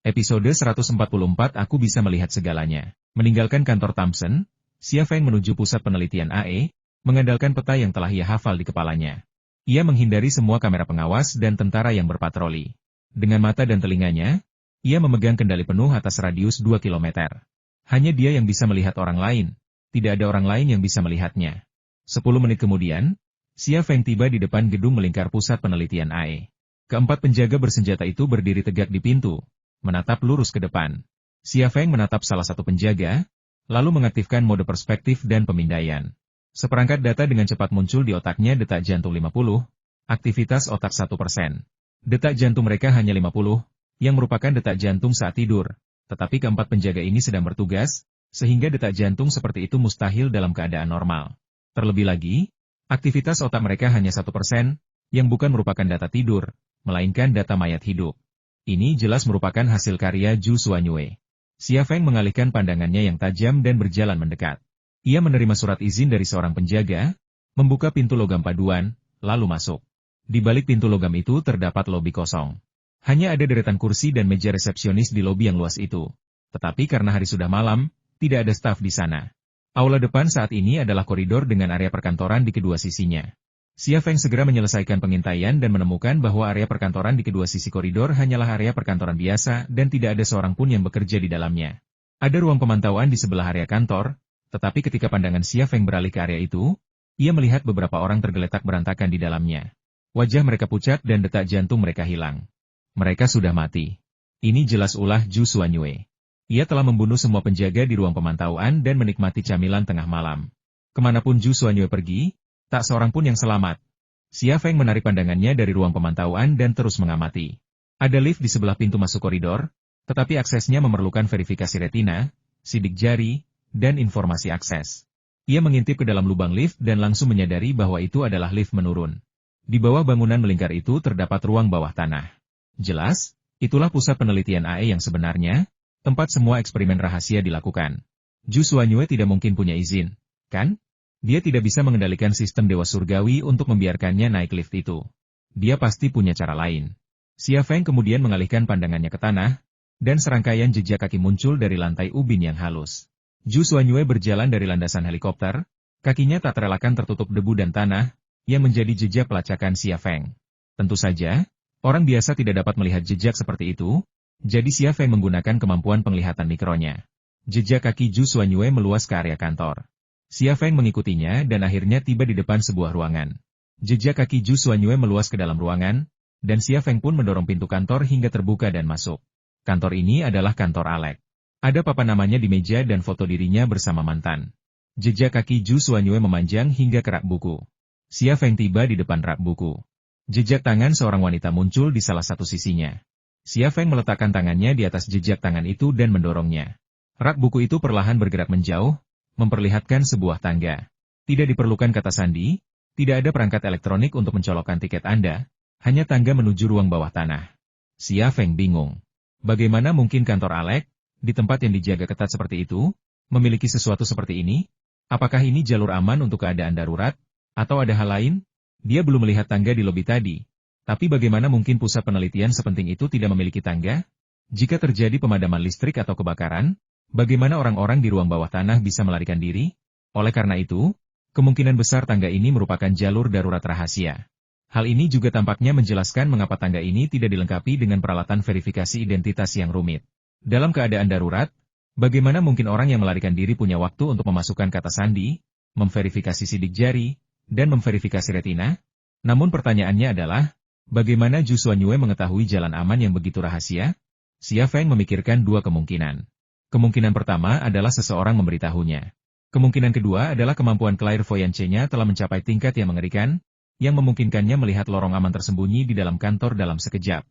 Episode 144 Aku bisa melihat segalanya. Meninggalkan kantor Thompson, Xia Feng menuju pusat penelitian AE, mengandalkan peta yang telah ia hafal di kepalanya. Ia menghindari semua kamera pengawas dan tentara yang berpatroli. Dengan mata dan telinganya, ia memegang kendali penuh atas radius 2 km. Hanya dia yang bisa melihat orang lain, tidak ada orang lain yang bisa melihatnya. 10 menit kemudian, Xia Feng tiba di depan gedung melingkar pusat penelitian AE. Keempat penjaga bersenjata itu berdiri tegak di pintu, menatap lurus ke depan. Xia Feng menatap salah satu penjaga, lalu mengaktifkan mode perspektif dan pemindaian. Seperangkat data dengan cepat muncul di otaknya, detak jantung 50, aktivitas otak 1%. Detak jantung mereka hanya 50, yang merupakan detak jantung saat tidur, tetapi keempat penjaga ini sedang bertugas, sehingga detak jantung seperti itu mustahil dalam keadaan normal. Terlebih lagi, aktivitas otak mereka hanya 1%, yang bukan merupakan data tidur, melainkan data mayat hidup. Ini jelas merupakan hasil karya Zhu Xuanyue. Xia Feng mengalihkan pandangannya yang tajam dan berjalan mendekat. Ia menerima surat izin dari seorang penjaga, membuka pintu logam paduan, lalu masuk. Di balik pintu logam itu terdapat lobi kosong. Hanya ada deretan kursi dan meja resepsionis di lobi yang luas itu. Tetapi karena hari sudah malam, tidak ada staf di sana. Aula depan saat ini adalah koridor dengan area perkantoran di kedua sisinya. Xia Feng segera menyelesaikan pengintaian dan menemukan bahwa area perkantoran di kedua sisi koridor hanyalah area perkantoran biasa dan tidak ada seorang pun yang bekerja di dalamnya. Ada ruang pemantauan di sebelah area kantor, tetapi ketika pandangan Xia Feng beralih ke area itu, ia melihat beberapa orang tergeletak berantakan di dalamnya. Wajah mereka pucat dan detak jantung mereka hilang. Mereka sudah mati. Ini jelas ulah Zhu Xuanyue. Ia telah membunuh semua penjaga di ruang pemantauan dan menikmati camilan tengah malam. Kemanapun Zhu Xuanyue pergi, tak seorang pun yang selamat. Xia Feng menarik pandangannya dari ruang pemantauan dan terus mengamati. Ada lift di sebelah pintu masuk koridor, tetapi aksesnya memerlukan verifikasi retina, sidik jari, dan informasi akses. Ia mengintip ke dalam lubang lift dan langsung menyadari bahwa itu adalah lift menurun. Di bawah bangunan melingkar itu terdapat ruang bawah tanah. Jelas, itulah pusat penelitian AE yang sebenarnya, tempat semua eksperimen rahasia dilakukan. Zhu Xuanyue tidak mungkin punya izin, kan? Dia tidak bisa mengendalikan sistem Dewa Surgawi untuk membiarkannya naik lift itu. Dia pasti punya cara lain. Xia Feng kemudian mengalihkan pandangannya ke tanah, dan serangkaian jejak kaki muncul dari lantai ubin yang halus. Zhu Xuanyue berjalan dari landasan helikopter, kakinya tak terelakkan tertutup debu dan tanah, yang menjadi jejak pelacakan Xia Feng. Tentu saja, orang biasa tidak dapat melihat jejak seperti itu, jadi Xia Feng menggunakan kemampuan penglihatan mikronya. Jejak kaki Zhu Xuanyue meluas ke area kantor. Xia Feng mengikutinya dan akhirnya tiba di depan sebuah ruangan. Jejak kaki Zhu Xuanyue meluas ke dalam ruangan, dan Xia Feng pun mendorong pintu kantor hingga terbuka dan masuk. Kantor ini adalah kantor Alex. Ada papan namanya di meja dan foto dirinya bersama mantan. Jejak kaki Zhu Xuanyue memanjang hingga ke rak buku. Xia Feng tiba di depan rak buku. Jejak tangan seorang wanita muncul di salah satu sisinya. Xia Feng meletakkan tangannya di atas jejak tangan itu dan mendorongnya. Rak buku itu perlahan bergerak menjauh, memperlihatkan sebuah tangga. Tidak diperlukan kata sandi, tidak ada perangkat elektronik untuk mencolokkan tiket Anda, hanya tangga menuju ruang bawah tanah. Xia Feng bingung. Bagaimana mungkin kantor Alex, di tempat yang dijaga ketat seperti itu, memiliki sesuatu seperti ini? Apakah ini jalur aman untuk keadaan darurat? Atau ada hal lain? Dia belum melihat tangga di lobi tadi. Tapi bagaimana mungkin pusat penelitian sepenting itu tidak memiliki tangga? Jika terjadi pemadaman listrik atau kebakaran, bagaimana orang-orang di ruang bawah tanah bisa melarikan diri? Oleh karena itu, kemungkinan besar tangga ini merupakan jalur darurat rahasia. Hal ini juga tampaknya menjelaskan mengapa tangga ini tidak dilengkapi dengan peralatan verifikasi identitas yang rumit. Dalam keadaan darurat, bagaimana mungkin orang yang melarikan diri punya waktu untuk memasukkan kata sandi, memverifikasi sidik jari, dan memverifikasi retina? Namun pertanyaannya adalah, bagaimana Zhu Xuanyue mengetahui jalan aman yang begitu rahasia? Xia Feng memikirkan dua kemungkinan. Kemungkinan pertama adalah seseorang memberitahunya. Kemungkinan kedua adalah kemampuan clairvoyance-nya telah mencapai tingkat yang mengerikan, yang memungkinkannya melihat lorong aman tersembunyi di dalam kantor dalam sekejap.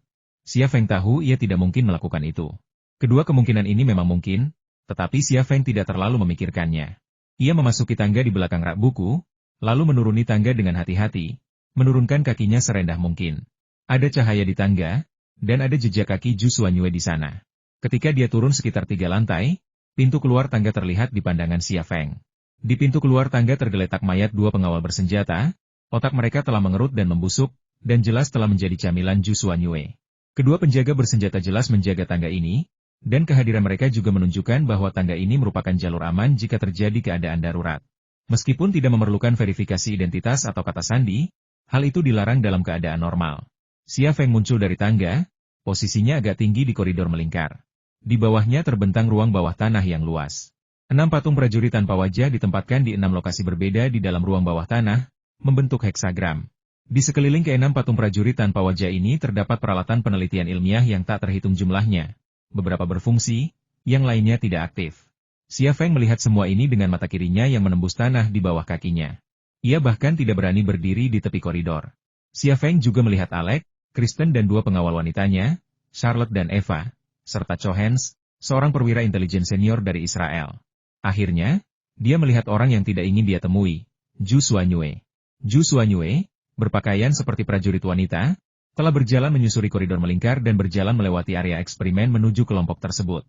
Xia Feng tahu ia tidak mungkin melakukan itu. Kedua kemungkinan ini memang mungkin, tetapi Xia Feng tidak terlalu memikirkannya. Ia memasuki tangga di belakang rak buku, lalu menuruni tangga dengan hati-hati, menurunkan kakinya serendah mungkin. Ada cahaya di tangga, dan ada jejak kaki Zhu Xuanyue di sana. Ketika dia turun sekitar 3 lantai, pintu keluar tangga terlihat di pandangan Xia Feng. Di pintu keluar tangga tergeletak mayat 2 pengawal bersenjata, otak mereka telah mengerut dan membusuk, dan jelas telah menjadi camilan Zhu Xuanyue. Kedua penjaga bersenjata jelas menjaga tangga ini, dan kehadiran mereka juga menunjukkan bahwa tangga ini merupakan jalur aman jika terjadi keadaan darurat. Meskipun tidak memerlukan verifikasi identitas atau kata sandi, hal itu dilarang dalam keadaan normal. Xia Feng muncul dari tangga, posisinya agak tinggi di koridor melingkar. Di bawahnya terbentang ruang bawah tanah yang luas. 6 patung prajurit tanpa wajah ditempatkan di 6 lokasi berbeda di dalam ruang bawah tanah, membentuk heksagram. Di sekeliling ke-6 patung prajurit tanpa wajah ini terdapat peralatan penelitian ilmiah yang tak terhitung jumlahnya. Beberapa berfungsi, yang lainnya tidak aktif. Xia Feng melihat semua ini dengan mata kirinya yang menembus tanah di bawah kakinya. Ia bahkan tidak berani berdiri di tepi koridor. Xia Feng juga melihat Alex, Kristen dan 2 pengawal wanitanya, Charlotte dan Eva, serta Cho Hans, seorang perwira intelijen senior dari Israel. Akhirnya, dia melihat orang yang tidak ingin dia temui, Zhu Xuanyue. Zhu Xuanyue, berpakaian seperti prajurit wanita, telah berjalan menyusuri koridor melingkar dan berjalan melewati area eksperimen menuju kelompok tersebut.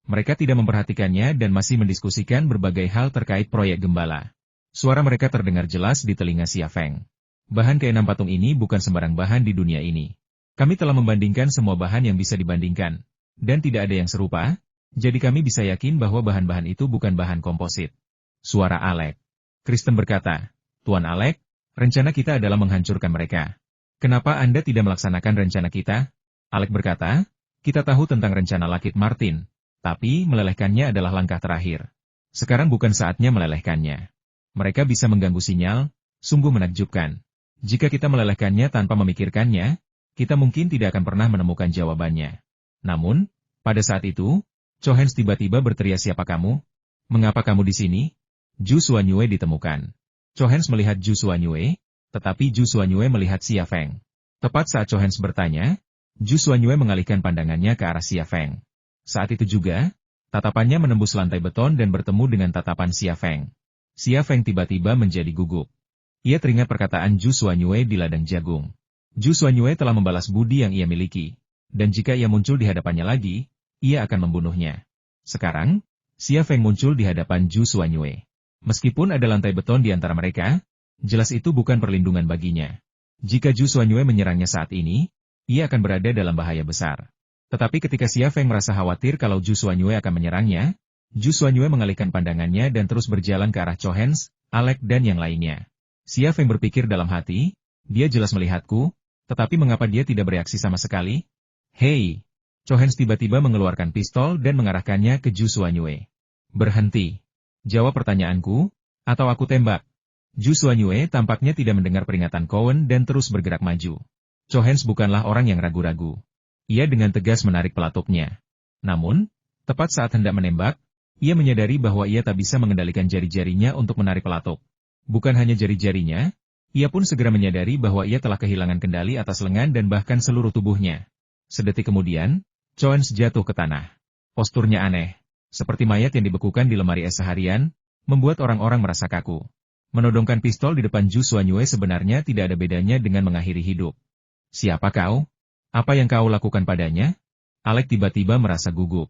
Mereka tidak memperhatikannya dan masih mendiskusikan berbagai hal terkait proyek gembala. Suara mereka terdengar jelas di telinga Xia Feng. Bahan ke-6 patung ini bukan sembarang bahan di dunia ini. Kami telah membandingkan semua bahan yang bisa dibandingkan, dan tidak ada yang serupa, jadi kami bisa yakin bahwa bahan-bahan itu bukan bahan komposit. Suara Alex. Kristen berkata, Tuan Alex, rencana kita adalah menghancurkan mereka. Kenapa Anda tidak melaksanakan rencana kita? Alex berkata, kita tahu tentang rencana Lockheed Martin, tapi melelehkannya adalah langkah terakhir. Sekarang bukan saatnya melelehkannya. Mereka bisa mengganggu sinyal, sungguh menakjubkan. Jika kita melelehkannya tanpa memikirkannya, kita mungkin tidak akan pernah menemukan jawabannya. Namun, pada saat itu, Cho Hans tiba-tiba berteriak, siapa kamu? Mengapa kamu di sini? Zhu Xuanyue ditemukan. Cho Hans melihat Zhu Xuanyue, tetapi Zhu Xuanyue melihat Xia Feng. Tepat saat Cho Hans bertanya, Zhu Xuanyue mengalihkan pandangannya ke arah Xia Feng. Saat itu juga, tatapannya menembus lantai beton dan bertemu dengan tatapan Xia Feng. Xia Feng tiba-tiba menjadi gugup. Ia teringat perkataan Zhu Xuanyue di ladang jagung. Zhu Xuanyue telah membalas budi yang ia miliki, dan jika ia muncul di hadapannya lagi, ia akan membunuhnya. Sekarang, Xia Feng muncul di hadapan Zhu Xuanyue. Meskipun ada lantai beton di antara mereka, jelas itu bukan perlindungan baginya. Jika Zhu Xuanyue menyerangnya saat ini, ia akan berada dalam bahaya besar. Tetapi ketika Xia Feng merasa khawatir kalau Zhu Xuanyue akan menyerangnya, Zhu Xuanyue mengalihkan pandangannya dan terus berjalan ke arah Cho Hans, Alex dan yang lainnya. Xia Feng berpikir dalam hati, dia jelas melihatku, tetapi mengapa dia tidak bereaksi sama sekali? Hei! Cho Hans tiba-tiba mengeluarkan pistol dan mengarahkannya ke Zhu Xuanyue. Berhenti. Jawab pertanyaanku, atau aku tembak. Zhu Xuanyue tampaknya tidak mendengar peringatan Cowen dan terus bergerak maju. Cho Hans bukanlah orang yang ragu-ragu. Ia dengan tegas menarik pelatupnya. Namun, tepat saat hendak menembak, ia menyadari bahwa ia tak bisa mengendalikan jari-jarinya untuk menarik pelatup. Bukan hanya jari-jarinya, ia pun segera menyadari bahwa ia telah kehilangan kendali atas lengan dan bahkan seluruh tubuhnya. Sedetik kemudian, Cho Hans jatuh ke tanah. Posturnya aneh, seperti mayat yang dibekukan di lemari es seharian, membuat orang-orang merasa kaku. Menodongkan pistol di depan Zhu Xuanyue sebenarnya tidak ada bedanya dengan mengakhiri hidup. Siapa kau? Apa yang kau lakukan padanya? Alex tiba-tiba merasa gugup.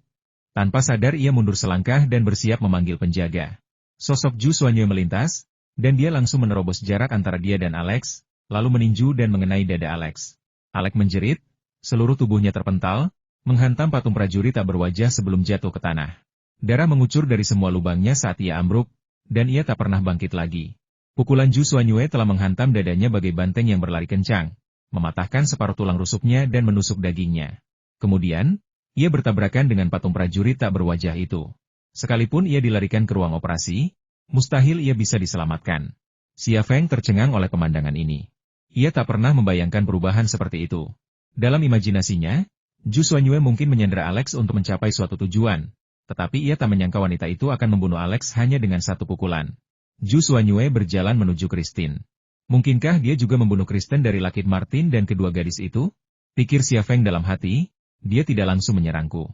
Tanpa sadar ia mundur selangkah dan bersiap memanggil penjaga. Sosok Zhu Xuanyue melintas, dan dia langsung menerobos jarak antara dia dan Alex, lalu meninju dan mengenai dada Alex. Alex menjerit, seluruh tubuhnya terpental, menghantam patung prajurit tak berwajah sebelum jatuh ke tanah. Darah mengucur dari semua lubangnya saat ia ambruk, dan ia tak pernah bangkit lagi. Pukulan Zhu Xuanyue telah menghantam dadanya bagai banteng yang berlari kencang, mematahkan separuh tulang rusuknya dan menusuk dagingnya. Kemudian, ia bertabrakan dengan patung prajurit tak berwajah itu. Sekalipun ia dilarikan ke ruang operasi, mustahil ia bisa diselamatkan. Xia Feng tercengang oleh pemandangan ini. Ia tak pernah membayangkan perubahan seperti itu. Dalam imajinasinya, Zhu Xuanyue mungkin menyandera Alex untuk mencapai suatu tujuan, tetapi ia tak menyangka wanita itu akan membunuh Alex hanya dengan satu pukulan. Zhu Xuanyue berjalan menuju Kristen. Mungkinkah dia juga membunuh Kristen dari Lockheed Martin dan kedua gadis itu? Pikir Xia Feng dalam hati, dia tidak langsung menyerangku.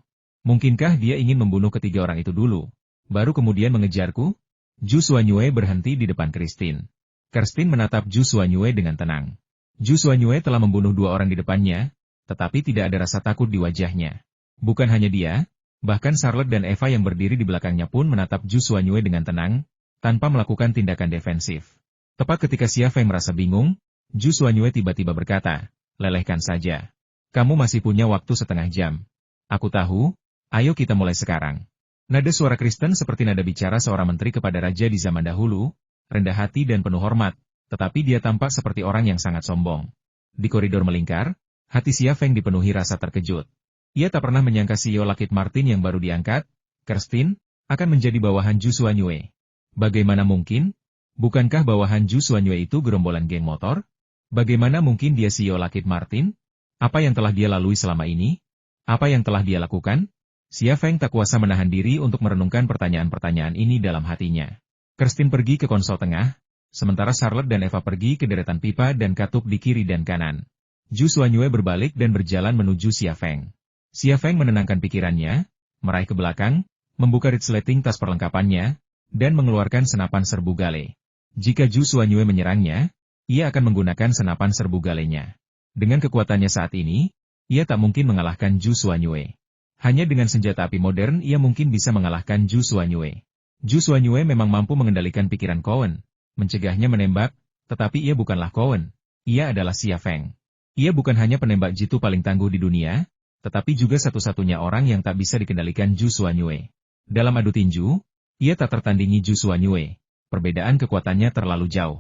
Mungkinkah dia ingin membunuh ketiga orang itu dulu, baru kemudian mengejarku? Zhu Xuanyue berhenti di depan Kristen. Kristen menatap Zhu Xuanyue dengan tenang. Zhu Xuanyue telah membunuh 2 orang di depannya, tetapi tidak ada rasa takut di wajahnya. Bukan hanya dia, bahkan Charlotte dan Eva yang berdiri di belakangnya pun menatap Zhu Xuanyue dengan tenang, tanpa melakukan tindakan defensif. Tepat ketika Xia Feng merasa bingung, Zhu Xuanyue tiba-tiba berkata, lelehkan saja. Kamu masih punya waktu setengah jam. Aku tahu, ayo kita mulai sekarang. Nada suara Kristen seperti nada bicara seorang menteri kepada raja di zaman dahulu, rendah hati dan penuh hormat, tetapi dia tampak seperti orang yang sangat sombong. Di koridor melingkar, hati Xia Feng dipenuhi rasa terkejut. Ia tak pernah menyangka CEO Lockheed Martin yang baru diangkat, Kirsten, akan menjadi bawahan Zhu Xuanyue. Bagaimana mungkin? Bukankah bawahan Zhu Xuanyue itu gerombolan geng motor? Bagaimana mungkin dia CEO Lockheed Martin? Apa yang telah dia lalui selama ini? Apa yang telah dia lakukan? Xia Feng tak kuasa menahan diri untuk merenungkan pertanyaan-pertanyaan ini dalam hatinya. Kirsten pergi ke konsol tengah, sementara Charlotte dan Eva pergi ke deretan pipa dan katup di kiri dan kanan. Zhu Xuanyue berbalik dan berjalan menuju Xia Feng. Xia Feng menenangkan pikirannya, meraih ke belakang, membuka resleting tas perlengkapannya, dan mengeluarkan senapan serbu gale. Jika Zhu Xuanyue menyerangnya, ia akan menggunakan senapan serbu galenya. Dengan kekuatannya saat ini, ia tak mungkin mengalahkan Zhu Xuanyue. Hanya dengan senjata api modern ia mungkin bisa mengalahkan Zhu Xuanyue. Zhu Xuanyue memang mampu mengendalikan pikiran Cowen, mencegahnya menembak, tetapi ia bukanlah Cowen. Ia adalah Xia Feng. Ia bukan hanya penembak jitu paling tangguh di dunia, tetapi juga satu-satunya orang yang tak bisa dikendalikan Zhu Xuanyue. Dalam adu tinju, ia tak tertandingi Zhu Xuanyue. Perbedaan kekuatannya terlalu jauh.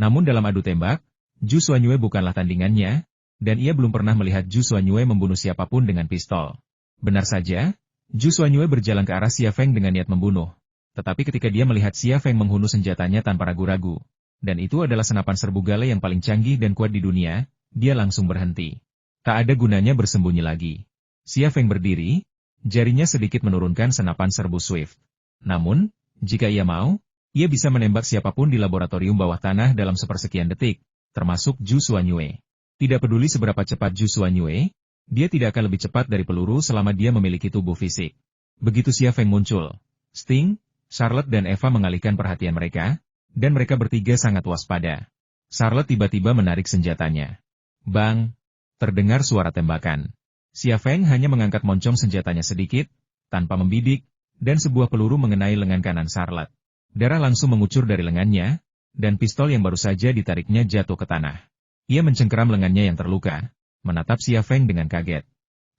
Namun dalam adu tembak, Zhu Xuanyue bukanlah tandingannya, dan ia belum pernah melihat Zhu Xuanyue membunuh siapapun dengan pistol. Benar saja, Zhu Xuanyue berjalan ke arah Xia Feng dengan niat membunuh. Tetapi ketika dia melihat Xia Feng menghunus senjatanya tanpa ragu-ragu, dan itu adalah senapan serbu gale yang paling canggih dan kuat di dunia, dia langsung berhenti. Tak ada gunanya bersembunyi lagi. Xia Feng berdiri, jarinya sedikit menurunkan senapan serbu Swift. Namun, jika ia mau, ia bisa menembak siapapun di laboratorium bawah tanah dalam sepersekian detik, termasuk Zhu Xuanyue. Tidak peduli seberapa cepat Zhu Xuanyue, dia tidak akan lebih cepat dari peluru selama dia memiliki tubuh fisik. Begitu Xia Feng muncul, Sting, Charlotte dan Eva mengalihkan perhatian mereka, dan mereka bertiga sangat waspada. Charlotte tiba-tiba menarik senjatanya. Bang! Terdengar suara tembakan. Xia Feng hanya mengangkat moncong senjatanya sedikit, tanpa membidik, dan sebuah peluru mengenai lengan kanan Charlotte. Darah langsung mengucur dari lengannya, dan pistol yang baru saja ditariknya jatuh ke tanah. Ia mencengkeram lengannya yang terluka, menatap Xia Feng dengan kaget.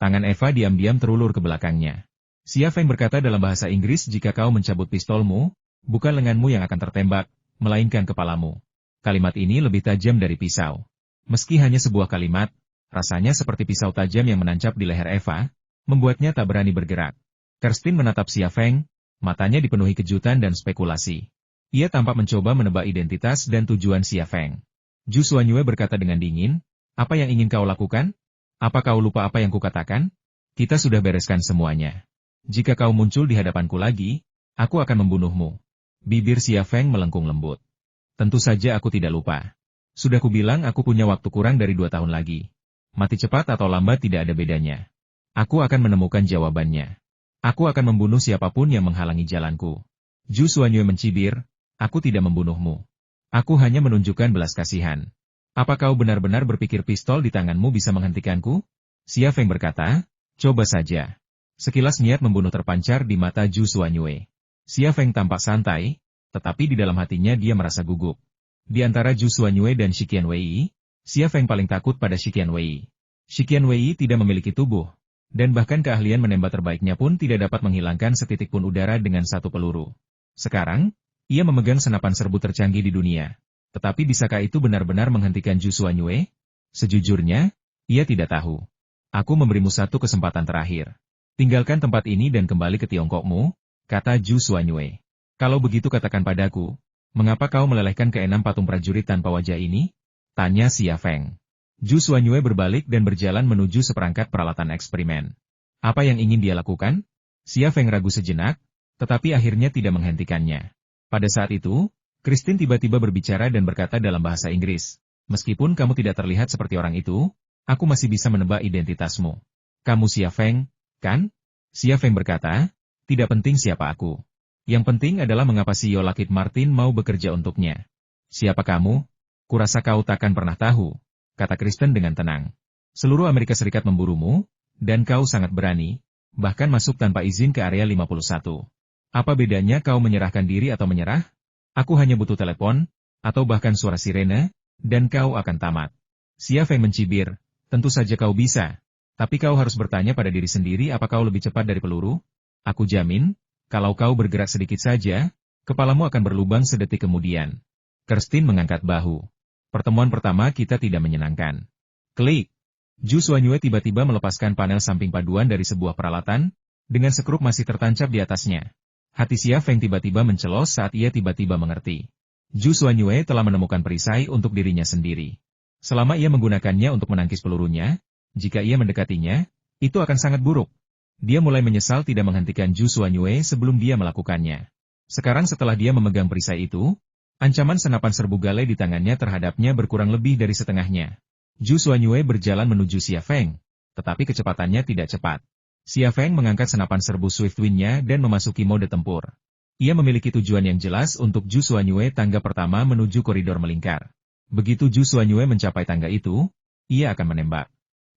Tangan Eva diam-diam terulur ke belakangnya. Xia Feng berkata dalam bahasa Inggris, jika kau mencabut pistolmu, bukan lenganmu yang akan tertembak, melainkan kepalamu. Kalimat ini lebih tajam dari pisau. Meski hanya sebuah kalimat, rasanya seperti pisau tajam yang menancap di leher Eva, membuatnya tak berani bergerak. Kirsten menatap Xia Feng, matanya dipenuhi kejutan dan spekulasi. Ia tampak mencoba menebak identitas dan tujuan Xia Feng. Zhu Xuanyue berkata dengan dingin, apa yang ingin kau lakukan? Apa kau lupa apa yang kukatakan? Kita sudah bereskan semuanya. Jika kau muncul di hadapanku lagi, aku akan membunuhmu. Bibir Xia Feng melengkung lembut. Tentu saja aku tidak lupa. Sudah kubilang aku punya waktu kurang dari 2 tahun lagi. Mati cepat atau lambat tidak ada bedanya. Aku akan menemukan jawabannya. Aku akan membunuh siapapun yang menghalangi jalanku. Zhu Xuanyue mencibir, aku tidak membunuhmu. Aku hanya menunjukkan belas kasihan. Apa kau benar-benar berpikir pistol di tanganmu bisa menghentikanku? Xia Feng berkata, coba saja. Sekilas niat membunuh terpancar di mata Zhu Xuanyue. Xia Feng tampak santai, tetapi di dalam hatinya dia merasa gugup. Di antara Zhu Xuanyue dan Shiqian Wei, Xia Feng paling takut pada Shiqian Wei. Shiqian Wei tidak memiliki tubuh, dan bahkan keahlian menembak terbaiknya pun tidak dapat menghilangkan setitik pun udara dengan satu peluru. Sekarang, ia memegang senapan serbu tercanggih di dunia. Tetapi bisakah itu benar-benar menghentikan Zhu Xuanyue? Sejujurnya, ia tidak tahu. Aku memberimu satu kesempatan terakhir. Tinggalkan tempat ini dan kembali ke Tiongkokmu, kata Zhu Xuanyue. Kalau begitu katakan padaku, mengapa kau melelehkan keenam patung prajurit tanpa wajah ini? Tanya Xia Feng. Zhu Xuanyue berbalik dan berjalan menuju seperangkat peralatan eksperimen. Apa yang ingin dia lakukan? Xia Feng ragu sejenak, tetapi akhirnya tidak menghentikannya. Pada saat itu, Kirsten tiba-tiba berbicara dan berkata dalam bahasa Inggris, meskipun kamu tidak terlihat seperti orang itu, aku masih bisa menebak identitasmu. Kamu Xia Feng, kan? Xia Feng berkata, tidak penting siapa aku. Yang penting adalah mengapa CEO Lockheed Martin mau bekerja untuknya. Siapa kamu? Kurasa kau takkan pernah tahu, kata Kirsten dengan tenang. Seluruh Amerika Serikat memburumu, dan kau sangat berani, bahkan masuk tanpa izin ke area 51. Apa bedanya kau menyerahkan diri atau menyerah? Aku hanya butuh telepon, atau bahkan suara sirene, dan kau akan tamat. Xia Feng mencibir, tentu saja kau bisa, Tapi kau harus bertanya pada diri sendiri apa kau lebih cepat dari peluru? Aku jamin, kalau kau bergerak sedikit saja, kepalamu akan berlubang sedetik kemudian. Kirsten mengangkat bahu. Pertemuan pertama kita tidak menyenangkan. Klik. Zhu Xuanyue tiba-tiba melepaskan panel samping paduan dari sebuah peralatan, dengan sekrup masih tertancap di atasnya. Hati Xia Feng tiba-tiba mencelos saat ia tiba-tiba mengerti. Zhu Xuanyue telah menemukan perisai untuk dirinya sendiri. Selama ia menggunakannya untuk menangkis pelurunya, jika ia mendekatinya, itu akan sangat buruk. Dia mulai menyesal tidak menghentikan Zhu Xuanyue sebelum dia melakukannya. Sekarang setelah dia memegang perisai itu, ancaman senapan serbu gale di tangannya terhadapnya berkurang lebih dari setengahnya. Zhu Xuanyue berjalan menuju Xia Feng, tetapi kecepatannya tidak cepat. Xia Feng mengangkat senapan serbu Swift Wind-nya dan memasuki mode tempur. Ia memiliki tujuan yang jelas untuk Zhu Xuanyue tangga pertama menuju koridor melingkar. Begitu Zhu Xuanyue mencapai tangga itu, ia akan menembak.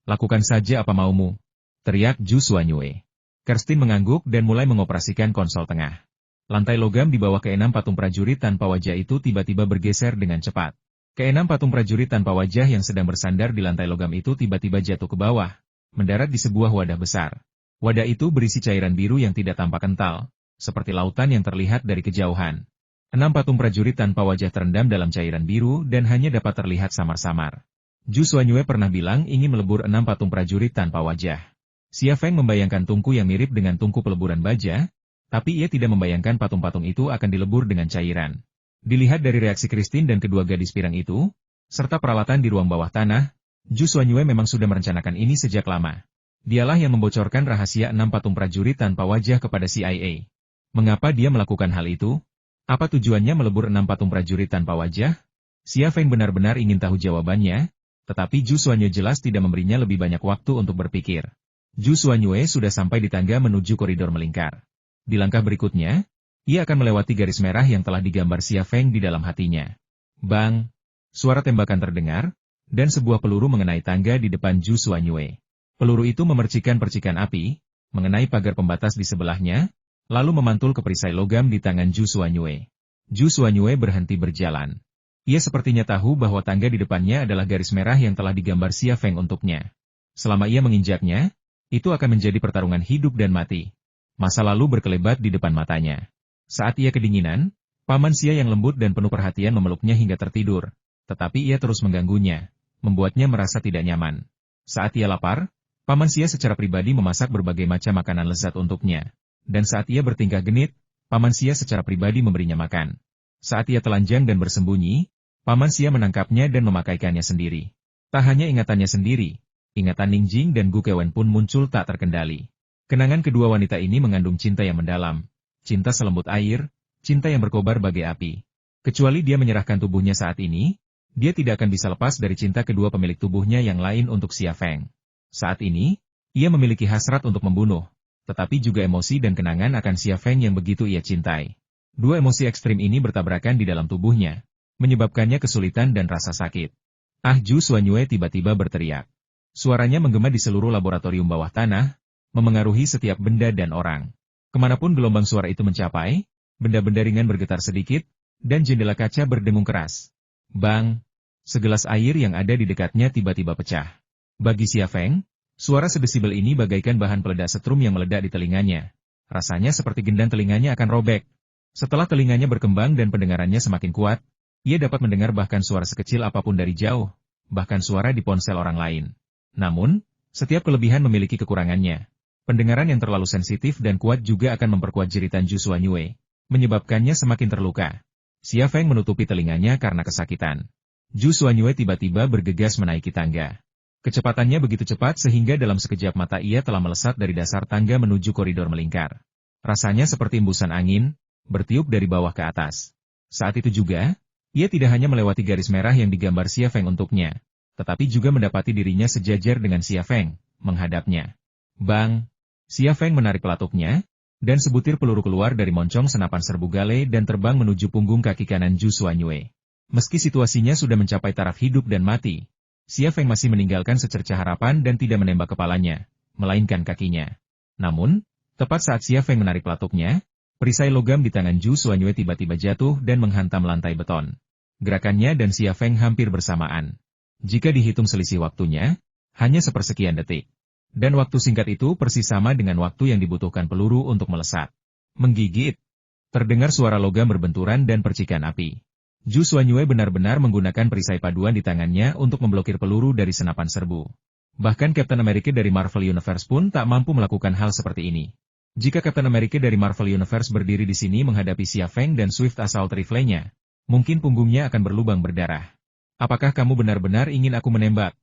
Lakukan saja apa maumu, teriak Zhu Xuanyue. Kirsten mengangguk dan mulai mengoperasikan konsol tengah. Lantai logam di bawah keenam patung prajurit tanpa wajah itu tiba-tiba bergeser dengan cepat. Keenam patung prajurit tanpa wajah yang sedang bersandar di lantai logam itu tiba-tiba jatuh ke bawah, mendarat di sebuah wadah besar. Wadah itu berisi cairan biru yang tidak tampak kental, seperti lautan yang terlihat dari kejauhan. 6 patung prajurit tanpa wajah terendam dalam cairan biru dan hanya dapat terlihat samar-samar. Zhu Xuanyue pernah bilang ingin melebur 6 patung prajurit tanpa wajah. Xia Feng membayangkan tungku yang mirip dengan tungku peleburan baja, tapi ia tidak membayangkan patung-patung itu akan dilebur dengan cairan. Dilihat dari reaksi Kirsten dan kedua gadis pirang itu, serta peralatan di ruang bawah tanah, Zhu Xuanyue memang sudah merencanakan ini sejak lama. Dialah yang membocorkan rahasia 6 patung prajurit tanpa wajah kepada CIA. Mengapa dia melakukan hal itu? Apa tujuannya melebur 6 patung prajurit tanpa wajah? Xia Feng benar-benar ingin tahu jawabannya, tetapi Zhu Xuanyue jelas tidak memberinya lebih banyak waktu untuk berpikir. Zhu Xuanyue sudah sampai di tangga menuju koridor melingkar. Di langkah berikutnya, ia akan melewati garis merah yang telah digambar Xia Feng di dalam hatinya. Bang! Suara tembakan terdengar, dan sebuah peluru mengenai tangga di depan Zhu Xuanyue. Peluru itu memercikan percikan api, mengenai pagar pembatas di sebelahnya, lalu memantul ke perisai logam di tangan Zhu Xuanyue. Zhu Xuanyue berhenti berjalan. Ia sepertinya tahu bahwa tangga di depannya adalah garis merah yang telah digambar Xia Feng untuknya. Selama ia menginjaknya, itu akan menjadi pertarungan hidup dan mati. Masa lalu berkelebat di depan matanya. Saat ia kedinginan, Paman Xia yang lembut dan penuh perhatian memeluknya hingga tertidur, tetapi ia terus mengganggunya, membuatnya merasa tidak nyaman. Saat ia lapar, Paman Xia secara pribadi memasak berbagai macam makanan lezat untuknya. Dan saat ia bertingkah genit, Paman Xia secara pribadi memberinya makan. Saat ia telanjang dan bersembunyi, Paman Xia menangkapnya dan memakaikannya sendiri. Tak hanya ingatannya sendiri, ingatan Ning Jing dan Gu Kewen pun muncul tak terkendali. Kenangan kedua wanita ini mengandung cinta yang mendalam, cinta selembut air, cinta yang berkobar bagai api. Kecuali dia menyerahkan tubuhnya saat ini, dia tidak akan bisa lepas dari cinta kedua pemilik tubuhnya yang lain untuk Xia Feng. Saat ini, ia memiliki hasrat untuk membunuh, tetapi juga emosi dan kenangan akan Xia Feng yang begitu ia cintai. Dua emosi ekstrim ini bertabrakan di dalam tubuhnya, menyebabkannya kesulitan dan rasa sakit. Ah, Zhu Xuanyue tiba-tiba berteriak. Suaranya menggema di seluruh laboratorium bawah tanah, memengaruhi setiap benda dan orang. Kemanapun gelombang suara itu mencapai, benda-benda ringan bergetar sedikit, dan jendela kaca berdengung keras. Bang! Segelas air yang ada di dekatnya tiba-tiba pecah. Bagi Xia Feng, suara sedesibel ini bagaikan bahan peledak setrum yang meledak di telinganya. Rasanya seperti gendang telinganya akan robek. Setelah telinganya berkembang dan pendengarannya semakin kuat, ia dapat mendengar bahkan suara sekecil apapun dari jauh, bahkan suara di ponsel orang lain. Namun, setiap kelebihan memiliki kekurangannya. Pendengaran yang terlalu sensitif dan kuat juga akan memperkuat jeritan Zhu Xuanyue, menyebabkannya semakin terluka. Xia Feng menutupi telinganya karena kesakitan. Zhu Xuanyue tiba-tiba bergegas menaiki tangga. Kecepatannya begitu cepat sehingga dalam sekejap mata ia telah melesat dari dasar tangga menuju koridor melingkar. Rasanya seperti embusan angin, bertiup dari bawah ke atas. Saat itu juga, ia tidak hanya melewati garis merah yang digambar Xia Feng untuknya, tetapi juga mendapati dirinya sejajar dengan Xia Feng, menghadapnya. Bang! Xia Feng menarik pelatuknya, dan sebutir peluru keluar dari moncong senapan serbu gale dan terbang menuju punggung kaki kanan Zhu Xuanyue. Meski situasinya sudah mencapai taraf hidup dan mati, Xia Feng masih meninggalkan secercah harapan dan tidak menembak kepalanya, melainkan kakinya. Namun, tepat saat Xia Feng menarik pelatuknya, perisai logam di tangan Zhu Xuanyue tiba-tiba jatuh dan menghantam lantai beton. Gerakannya dan Xia Feng hampir bersamaan. Jika dihitung selisih waktunya, hanya sepersekian detik. Dan waktu singkat itu persis sama dengan waktu yang dibutuhkan peluru untuk melesat. Menggigit. Terdengar suara logam berbenturan dan percikan api. Zhu Xuanyue benar-benar menggunakan perisai paduan di tangannya untuk memblokir peluru dari senapan serbu. Bahkan Captain America dari Marvel Universe pun tak mampu melakukan hal seperti ini. Jika Captain America dari Marvel Universe berdiri di sini menghadapi Xia Feng dan Swift Assault Rifle-nya, mungkin punggungnya akan berlubang berdarah. Apakah kamu benar-benar ingin aku menembak?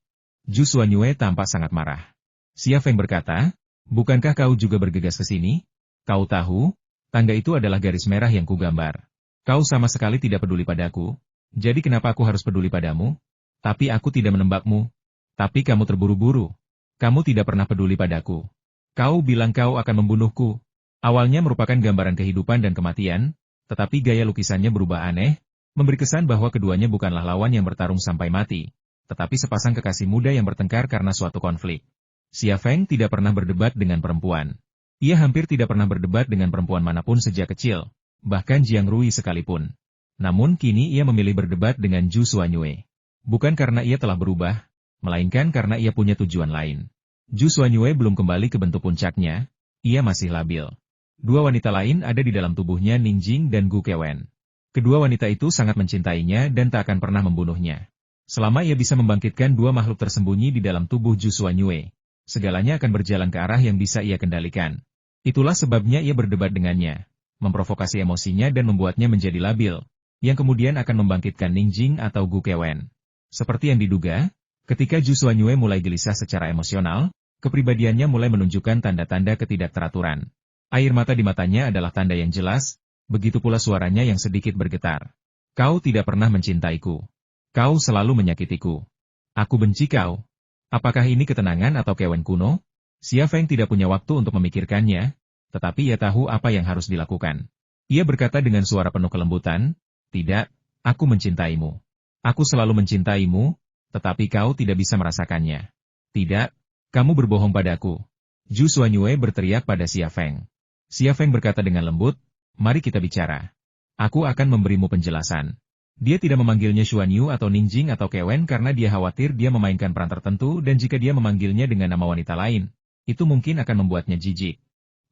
Zhu Xuanyue tampak sangat marah. Xia Feng berkata, bukankah kau juga bergegas ke sini? Kau tahu, tanda itu adalah garis merah yang kugambar. Kau sama sekali tidak peduli padaku, jadi kenapa aku harus peduli padamu? Tapi aku tidak menembakmu. Tapi kamu terburu-buru. Kamu tidak pernah peduli padaku. Kau bilang kau akan membunuhku. Awalnya merupakan gambaran kehidupan dan kematian, tetapi gaya lukisannya berubah aneh, memberi kesan bahwa keduanya bukanlah lawan yang bertarung sampai mati, tetapi sepasang kekasih muda yang bertengkar karena suatu konflik. Xia Feng tidak pernah berdebat dengan perempuan. Ia hampir tidak pernah berdebat dengan perempuan manapun sejak kecil, bahkan Jiang Rui sekalipun. Namun kini ia memilih berdebat dengan Zhu Xuanyue. Bukan karena ia telah berubah, melainkan karena ia punya tujuan lain. Zhu Xuanyue belum kembali ke bentuk puncaknya, ia masih labil. Dua wanita lain ada di dalam tubuhnya, Ningjing dan Gu Kewen. Kedua wanita itu sangat mencintainya dan tak akan pernah membunuhnya. Selama ia bisa membangkitkan dua makhluk tersembunyi di dalam tubuh Zhu Xuanyue, segalanya akan berjalan ke arah yang bisa ia kendalikan. Itulah sebabnya ia berdebat dengannya, memprovokasi emosinya dan membuatnya menjadi labil, yang kemudian akan membangkitkan Ningjing atau Gu Kewen. Seperti yang diduga, ketika Zhu Xuanyue mulai gelisah secara emosional, kepribadiannya mulai menunjukkan tanda-tanda ketidakteraturan. Air mata di matanya adalah tanda yang jelas, begitu pula suaranya yang sedikit bergetar. Kau tidak pernah mencintaiku. Kau selalu menyakitiku. Aku benci kau. Apakah ini ketenangan atau kewen kuno? Xia Feng tidak punya waktu untuk memikirkannya, tetapi ia tahu apa yang harus dilakukan. Ia berkata dengan suara penuh kelembutan, tidak, aku mencintaimu. Aku selalu mencintaimu, tetapi kau tidak bisa merasakannya. Tidak, kamu berbohong padaku. Zhu Xuanyue berteriak pada Xia Feng. Xia Feng berkata dengan lembut, mari kita bicara. Aku akan memberimu penjelasan. Dia tidak memanggilnya Xuan Yu atau Ningjing atau Kewen karena dia khawatir dia memainkan peran tertentu dan jika dia memanggilnya dengan nama wanita lain, itu mungkin akan membuatnya jijik.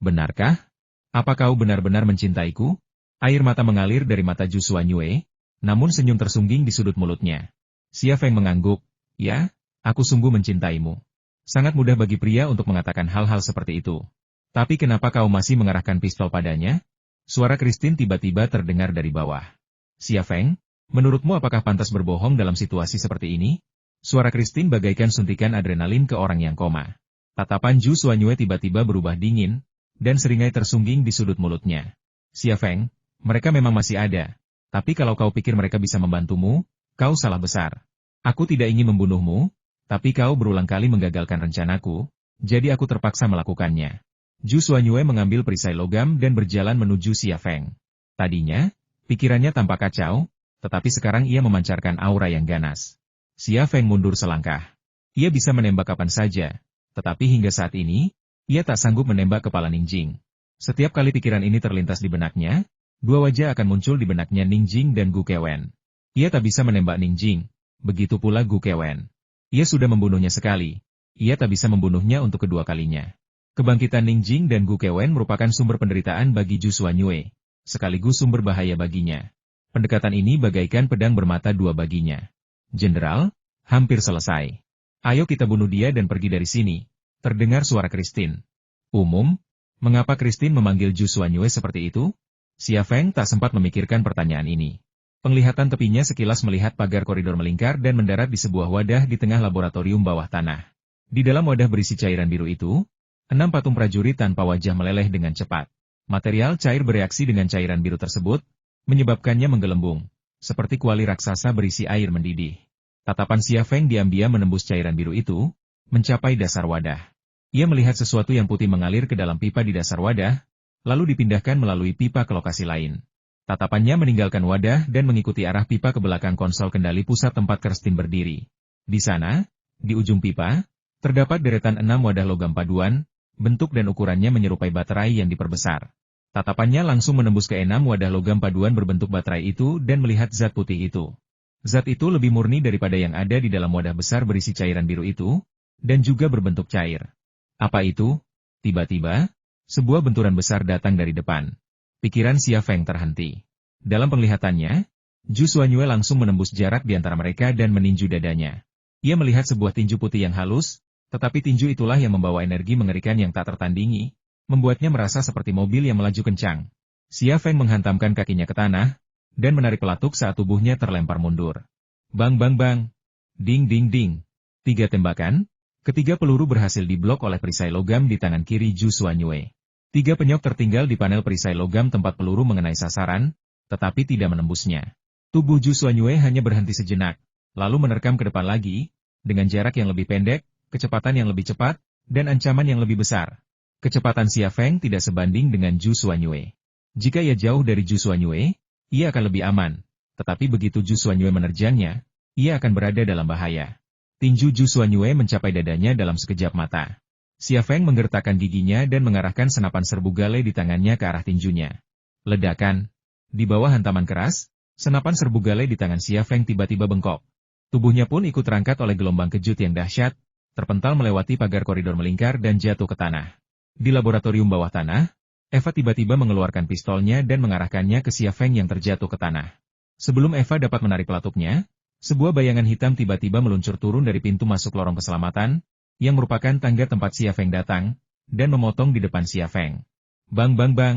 Benarkah? Apa kau benar-benar mencintaiku? Air mata mengalir dari mata Zhu Xuanyue, namun senyum tersungging di sudut mulutnya. Xia Feng mengangguk, ya, aku sungguh mencintaimu. Sangat mudah bagi pria untuk mengatakan hal-hal seperti itu. Tapi kenapa kau masih mengarahkan pistol padanya? Suara Christine tiba-tiba terdengar dari bawah. Xia Feng, menurutmu apakah pantas berbohong dalam situasi seperti ini? Suara Christine bagaikan suntikan adrenalin ke orang yang koma. Tatapan Zhu Xuanyue tiba-tiba berubah dingin, dan seringai tersungging di sudut mulutnya. Xia Feng, mereka memang masih ada. Tapi kalau kau pikir mereka bisa membantumu, kau salah besar. Aku tidak ingin membunuhmu, tapi kau berulang kali menggagalkan rencanaku, jadi aku terpaksa melakukannya. Zhu Xuanyue mengambil perisai logam dan berjalan menuju Xia Feng. Tadinya, pikirannya tampak kacau, tetapi sekarang ia memancarkan aura yang ganas. Xia Feng mundur selangkah. Ia bisa menembak kapan saja, tetapi hingga saat ini, ia tak sanggup menembak kepala Ningjing. Setiap kali pikiran ini terlintas di benaknya, dua wajah akan muncul di benaknya Ningjing dan Gu Kewen. Ia tak bisa menembak Ningjing, begitu pula Gu Kewen. Ia sudah membunuhnya sekali, ia tak bisa membunuhnya untuk kedua kalinya. Kebangkitan Ningjing dan Gu Kewen merupakan sumber penderitaan bagi Zhu Xuanyue, sekaligus sumber bahaya baginya. Pendekatan ini bagaikan pedang bermata dua baginya. Jenderal, hampir selesai. Ayo kita bunuh dia dan pergi dari sini. Terdengar suara Christine. Mengapa Christine memanggil Zhu Xuanyue seperti itu? Xia Feng tak sempat memikirkan pertanyaan ini. Penglihatan tepinya sekilas melihat pagar koridor melingkar dan mendarat di sebuah wadah di tengah laboratorium bawah tanah. Di dalam wadah berisi cairan biru itu, 6 patung prajurit tanpa wajah meleleh dengan cepat. Material cair bereaksi dengan cairan biru tersebut, menyebabkannya menggelembung, seperti kuali raksasa berisi air mendidih. Tatapan Xia Feng diam-diam menembus cairan biru itu, mencapai dasar wadah. Ia melihat sesuatu yang putih mengalir ke dalam pipa di dasar wadah, lalu dipindahkan melalui pipa ke lokasi lain. Tatapannya meninggalkan wadah dan mengikuti arah pipa ke belakang konsol kendali pusat tempat Christine berdiri. Di sana, di ujung pipa, terdapat deretan 6 wadah logam paduan, bentuk dan ukurannya menyerupai baterai yang diperbesar. Tatapannya langsung menembus ke 6 wadah logam paduan berbentuk baterai itu dan melihat zat putih itu. Zat itu lebih murni daripada yang ada di dalam wadah besar berisi cairan biru itu, dan juga berbentuk cair. Apa itu? Tiba-tiba, sebuah benturan besar datang dari depan. Pikiran Xia Feng terhenti. Dalam penglihatannya, Zhu Xuanyue langsung menembus jarak di antara mereka dan meninju dadanya. Ia melihat sebuah tinju putih yang halus, tetapi tinju itulah yang membawa energi mengerikan yang tak tertandingi, membuatnya merasa seperti mobil yang melaju kencang. Xia Feng menghantamkan kakinya ke tanah, dan menarik pelatuk saat tubuhnya terlempar mundur. Bang bang bang. Ding ding ding. 3 tembakan, ketiga peluru berhasil diblok oleh perisai logam di tangan kiri Zhu Xuanyue. 3 penyok tertinggal di panel perisai logam tempat peluru mengenai sasaran, tetapi tidak menembusnya. Tubuh Zhu Xuanyue hanya berhenti sejenak, lalu menerkam ke depan lagi, dengan jarak yang lebih pendek, kecepatan yang lebih cepat, dan ancaman yang lebih besar. Kecepatan Xia Feng tidak sebanding dengan Zhu Xuanyue. Jika ia jauh dari Zhu Xuanyue, ia akan lebih aman, tetapi begitu Zhu Xuanyue menerjangnya, ia akan berada dalam bahaya. Tinju Zhu Xuanyue mencapai dadanya dalam sekejap mata. Xia Feng menggertakkan giginya dan mengarahkan senapan serbu gale di tangannya ke arah tinjunya. Ledakan. Di bawah hantaman keras, senapan serbu gale di tangan Xia Feng tiba-tiba bengkok. Tubuhnya pun ikut terangkat oleh gelombang kejut yang dahsyat, terpental melewati pagar koridor melingkar dan jatuh ke tanah. Di laboratorium bawah tanah, Eva tiba-tiba mengeluarkan pistolnya dan mengarahkannya ke Xia Feng yang terjatuh ke tanah. Sebelum Eva dapat menarik pelatuknya, sebuah bayangan hitam tiba-tiba meluncur turun dari pintu masuk lorong keselamatan, yang merupakan tangga tempat Xia Feng datang, dan memotong di depan Xia Feng. Bang bang bang.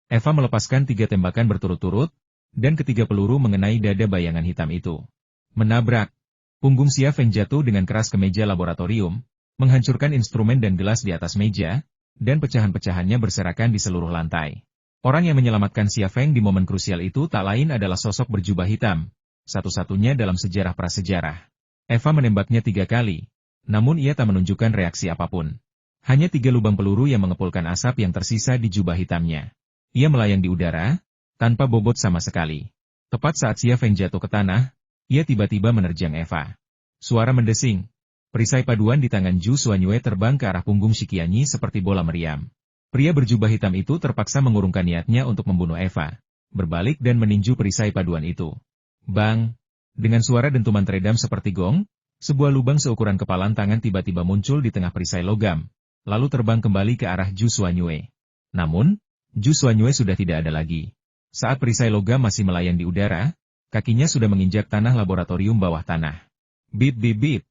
Eva melepaskan 3 tembakan berturut-turut, dan ketiga peluru mengenai dada bayangan hitam itu. Menabrak. Punggung Xia Feng jatuh dengan keras ke meja laboratorium, menghancurkan instrumen dan gelas di atas meja, dan pecahan-pecahannya berserakan di seluruh lantai. Orang yang menyelamatkan Xia Feng di momen krusial itu tak lain adalah sosok berjubah hitam, satu-satunya dalam sejarah prasejarah. Eva menembaknya 3 kali, namun ia tak menunjukkan reaksi apapun. Hanya 3 lubang peluru yang mengepulkan asap yang tersisa di jubah hitamnya. Ia melayang di udara, tanpa bobot sama sekali. Tepat saat Xia Feng jatuh ke tanah, ia tiba-tiba menerjang Eva. Suara mendesing. Perisai paduan di tangan Zhu Xuanyue terbang ke arah punggung Shikianyi seperti bola meriam. Pria berjubah hitam itu terpaksa mengurungkan niatnya untuk membunuh Eva, berbalik dan meninju perisai paduan itu. Bang! Dengan suara dentuman teredam seperti gong, sebuah lubang seukuran kepalan tangan tiba-tiba muncul di tengah perisai logam, lalu terbang kembali ke arah Zhu Xuanyue. Namun, Zhu Xuanyue sudah tidak ada lagi. Saat perisai logam masih melayang di udara, kakinya sudah menginjak tanah laboratorium bawah tanah. Bip bip bip.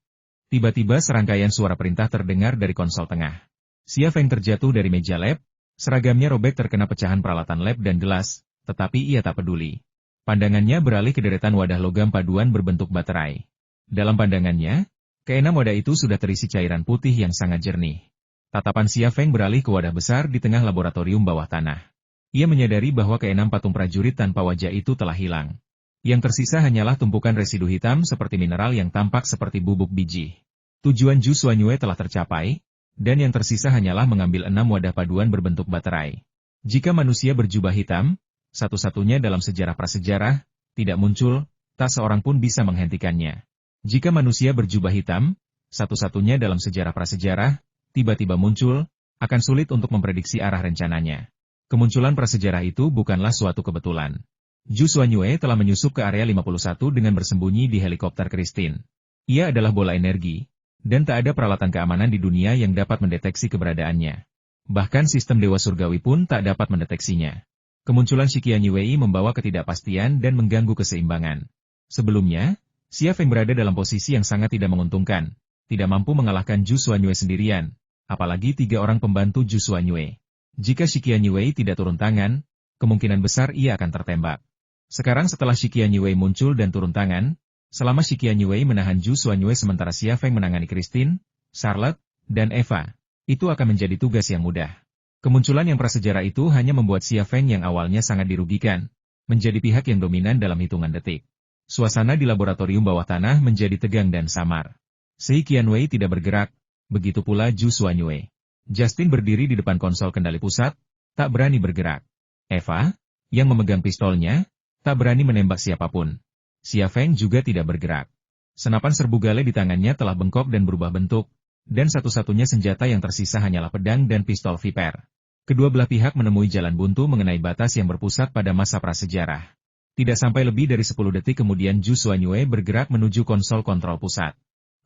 Tiba-tiba serangkaian suara perintah terdengar dari konsol tengah. Xia Feng terjatuh dari meja lab, seragamnya robek terkena pecahan peralatan lab dan gelas, tetapi ia tak peduli. Pandangannya beralih ke deretan wadah logam paduan berbentuk baterai. Dalam pandangannya, keenam wadah itu sudah terisi cairan putih yang sangat jernih. Tatapan Xia Feng beralih ke wadah besar di tengah laboratorium bawah tanah. Ia menyadari bahwa keenam patung prajurit tanpa wajah itu telah hilang. Yang tersisa hanyalah tumpukan residu hitam seperti mineral yang tampak seperti bubuk biji. Tujuan Zhu Xuanyue telah tercapai, dan yang tersisa hanyalah mengambil 6 wadah paduan berbentuk baterai. Jika manusia berjubah hitam, satu-satunya dalam sejarah prasejarah, tidak muncul, tak seorang pun bisa menghentikannya. Jika manusia berjubah hitam, satu-satunya dalam sejarah prasejarah, tiba-tiba muncul, akan sulit untuk memprediksi arah rencananya. Kemunculan prasejarah itu bukanlah suatu kebetulan. Zhu Xuanyue telah menyusup ke area 51 dengan bersembunyi di helikopter Christine. Ia adalah bola energi, dan tak ada peralatan keamanan di dunia yang dapat mendeteksi keberadaannya. Bahkan sistem Dewa Surgawi pun tak dapat mendeteksinya. Kemunculan Shikianyi Wei membawa ketidakpastian dan mengganggu keseimbangan. Sebelumnya, Xia Feng berada dalam posisi yang sangat tidak menguntungkan, tidak mampu mengalahkan Zhu Xuanyue sendirian, apalagi 3 orang pembantu Zhu Xuanyue. Jika Shikianyi Wei tidak turun tangan, kemungkinan besar ia akan tertembak. Sekarang setelah Shikianyi Wei muncul dan turun tangan, selama Shikianyi Wei menahan Zhu Xuanyue sementara Xia Feng menangani Christine, Charlotte, dan Eva, itu akan menjadi tugas yang mudah. Kemunculan yang prasejarah itu hanya membuat Xia Feng yang awalnya sangat dirugikan, menjadi pihak yang dominan dalam hitungan detik. Suasana di laboratorium bawah tanah menjadi tegang dan samar. Sei Qianwei tidak bergerak, begitu pula Zhu Xuanyue. Justin berdiri di depan konsol kendali pusat, tak berani bergerak. Eva, yang memegang pistolnya, tak berani menembak siapapun. Xia Feng juga tidak bergerak. Senapan serbu gale di tangannya telah bengkok dan berubah bentuk, dan satu-satunya senjata yang tersisa hanyalah pedang dan pistol Viper. Kedua belah pihak menemui jalan buntu mengenai batas yang berpusat pada masa prasejarah. Tidak sampai lebih dari 10 detik kemudian Zhu Xuanyue bergerak menuju konsol kontrol pusat.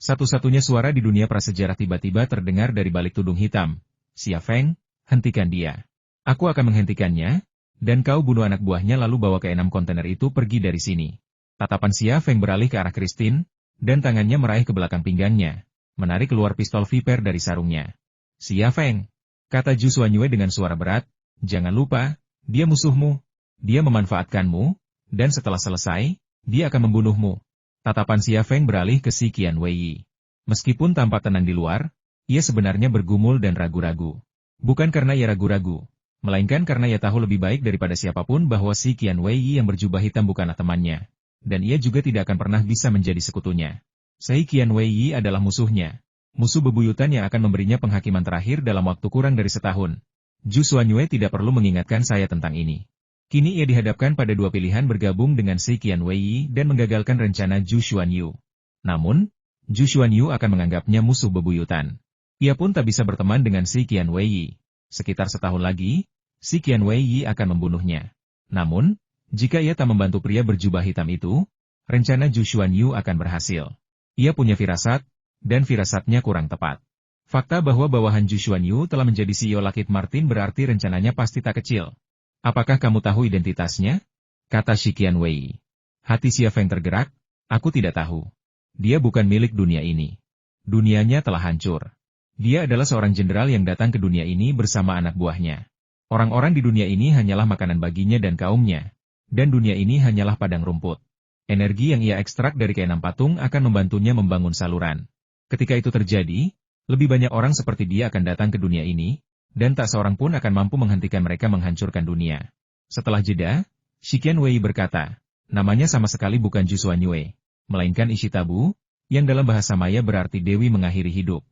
Satu-satunya suara di dunia prasejarah tiba-tiba terdengar dari balik tudung hitam. Xia Feng, hentikan dia. Aku akan menghentikannya, dan kau bunuh anak buahnya lalu bawa ke 6 kontainer itu pergi dari sini. Tatapan Xia Feng beralih ke arah Christine, dan tangannya meraih ke belakang pinggangnya, menarik keluar pistol Viper dari sarungnya. Xia Feng, kata Zhu Xuanyue dengan suara berat, jangan lupa, dia musuhmu. Dia memanfaatkanmu, dan setelah selesai, dia akan membunuhmu. Tatapan Xia Feng beralih ke Si Qianwei. Meskipun tampak tenang di luar, ia sebenarnya bergumul dan ragu-ragu. Bukan karena ia ragu-ragu, melainkan karena ia tahu lebih baik daripada siapapun bahwa Si Qianwei yang berjubah hitam bukanlah temannya. Dan ia juga tidak akan pernah bisa menjadi sekutunya. Si Qianwei adalah musuhnya. Musuh bebuyutan yang akan memberinya penghakiman terakhir dalam waktu kurang dari setahun. Zhu Xuanyue tidak perlu mengingatkan saya tentang ini. Kini ia dihadapkan pada dua pilihan bergabung dengan Si Qianwei dan menggagalkan rencana Zhu Xuanyu. Namun, Zhu Xuanyu akan menganggapnya musuh bebuyutan. Ia pun tak bisa berteman dengan Si Qianwei. Sekitar setahun lagi, Si Qianwei akan membunuhnya. Namun, jika ia tak membantu pria berjubah hitam itu, rencana Zhu Xuanyu akan berhasil. Ia punya firasat, dan firasatnya kurang tepat. Fakta bahwa bawahan Zhu Xuanyu telah menjadi CEO Lockheed Martin berarti rencananya pasti tak kecil. Apakah kamu tahu identitasnya? Kata Si Qianwei. Hati Xia Feng tergerak, aku tidak tahu. Dia bukan milik dunia ini. Dunianya telah hancur. Dia adalah seorang jenderal yang datang ke dunia ini bersama anak buahnya. Orang-orang di dunia ini hanyalah makanan baginya dan kaumnya. Dan dunia ini hanyalah padang rumput. Energi yang ia ekstrak dari keenam patung akan membantunya membangun saluran. Ketika itu terjadi, lebih banyak orang seperti dia akan datang ke dunia ini, dan tak seorang pun akan mampu menghentikan mereka menghancurkan dunia. Setelah jeda, Si Qianwei berkata, namanya sama sekali bukan Zhu Xuanyue, melainkan Ishitabu, yang dalam bahasa Maya berarti Dewi mengakhiri hidup.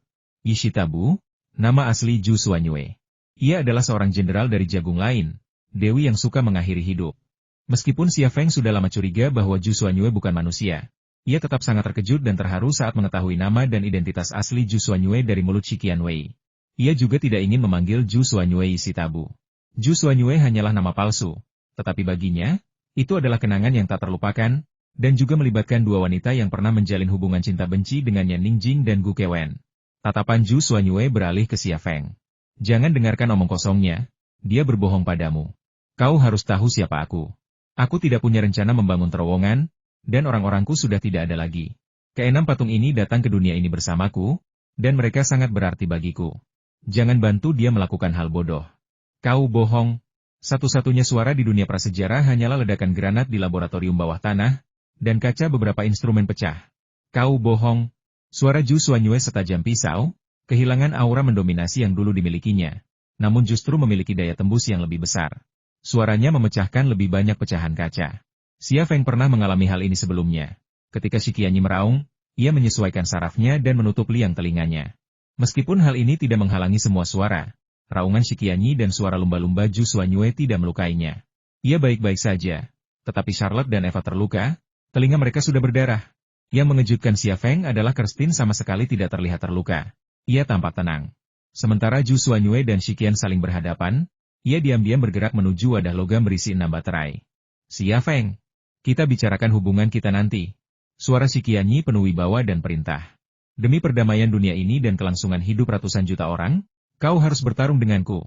Ishitabu, nama asli Zhu Xuanyue. Ia adalah seorang jenderal dari jagung lain, Dewi yang suka mengakhiri hidup. Meskipun Xia Feng sudah lama curiga bahwa Zhu Xuanyue bukan manusia, ia tetap sangat terkejut dan terharu saat mengetahui nama dan identitas asli Zhu Xuanyue dari mulut Si Qianwei. Ia juga tidak ingin memanggil Zhu Xuanyue Ishitabu. Zhu Xuanyue hanyalah nama palsu, tetapi baginya, itu adalah kenangan yang tak terlupakan, dan juga melibatkan dua wanita yang pernah menjalin hubungan cinta benci dengannya Ningjing dan Gu Kewen. Tatapan Zhu Xuanyue beralih ke Xia Feng. Jangan dengarkan omong kosongnya, dia berbohong padamu. Kau harus tahu siapa aku. Aku tidak punya rencana membangun terowongan, dan orang-orangku sudah tidak ada lagi. Keenam patung ini datang ke dunia ini bersamaku, dan mereka sangat berarti bagiku. Jangan bantu dia melakukan hal bodoh. Kau bohong. Satu-satunya suara di dunia prasejarah hanyalah ledakan granat di laboratorium bawah tanah, dan kaca beberapa instrumen pecah. Kau bohong. Suara Zhu Xuanyue setajam pisau, kehilangan aura mendominasi yang dulu dimilikinya, namun justru memiliki daya tembus yang lebih besar. Suaranya memecahkan lebih banyak pecahan kaca. Xia Feng pernah mengalami hal ini sebelumnya. Ketika Si Qianyi meraung, ia menyesuaikan sarafnya dan menutup liang telinganya. Meskipun hal ini tidak menghalangi semua suara, raungan Si Qianyi dan suara lumba-lumba Zhu Xuanyue tidak melukainya. Ia baik-baik saja, tetapi Charlotte dan Eva terluka, telinga mereka sudah berdarah. Yang mengejutkan Xia Feng adalah Christine sama sekali tidak terlihat terluka. Ia tampak tenang. Sementara Zhu Xuanyue dan Si Qian saling berhadapan, ia diam-diam bergerak menuju wadah logam berisi 6 baterai. Xia Feng, kita bicarakan hubungan kita nanti. Suara Si Qianyi penuh wibawa dan perintah. Demi perdamaian dunia ini dan kelangsungan hidup ratusan juta orang, kau harus bertarung denganku.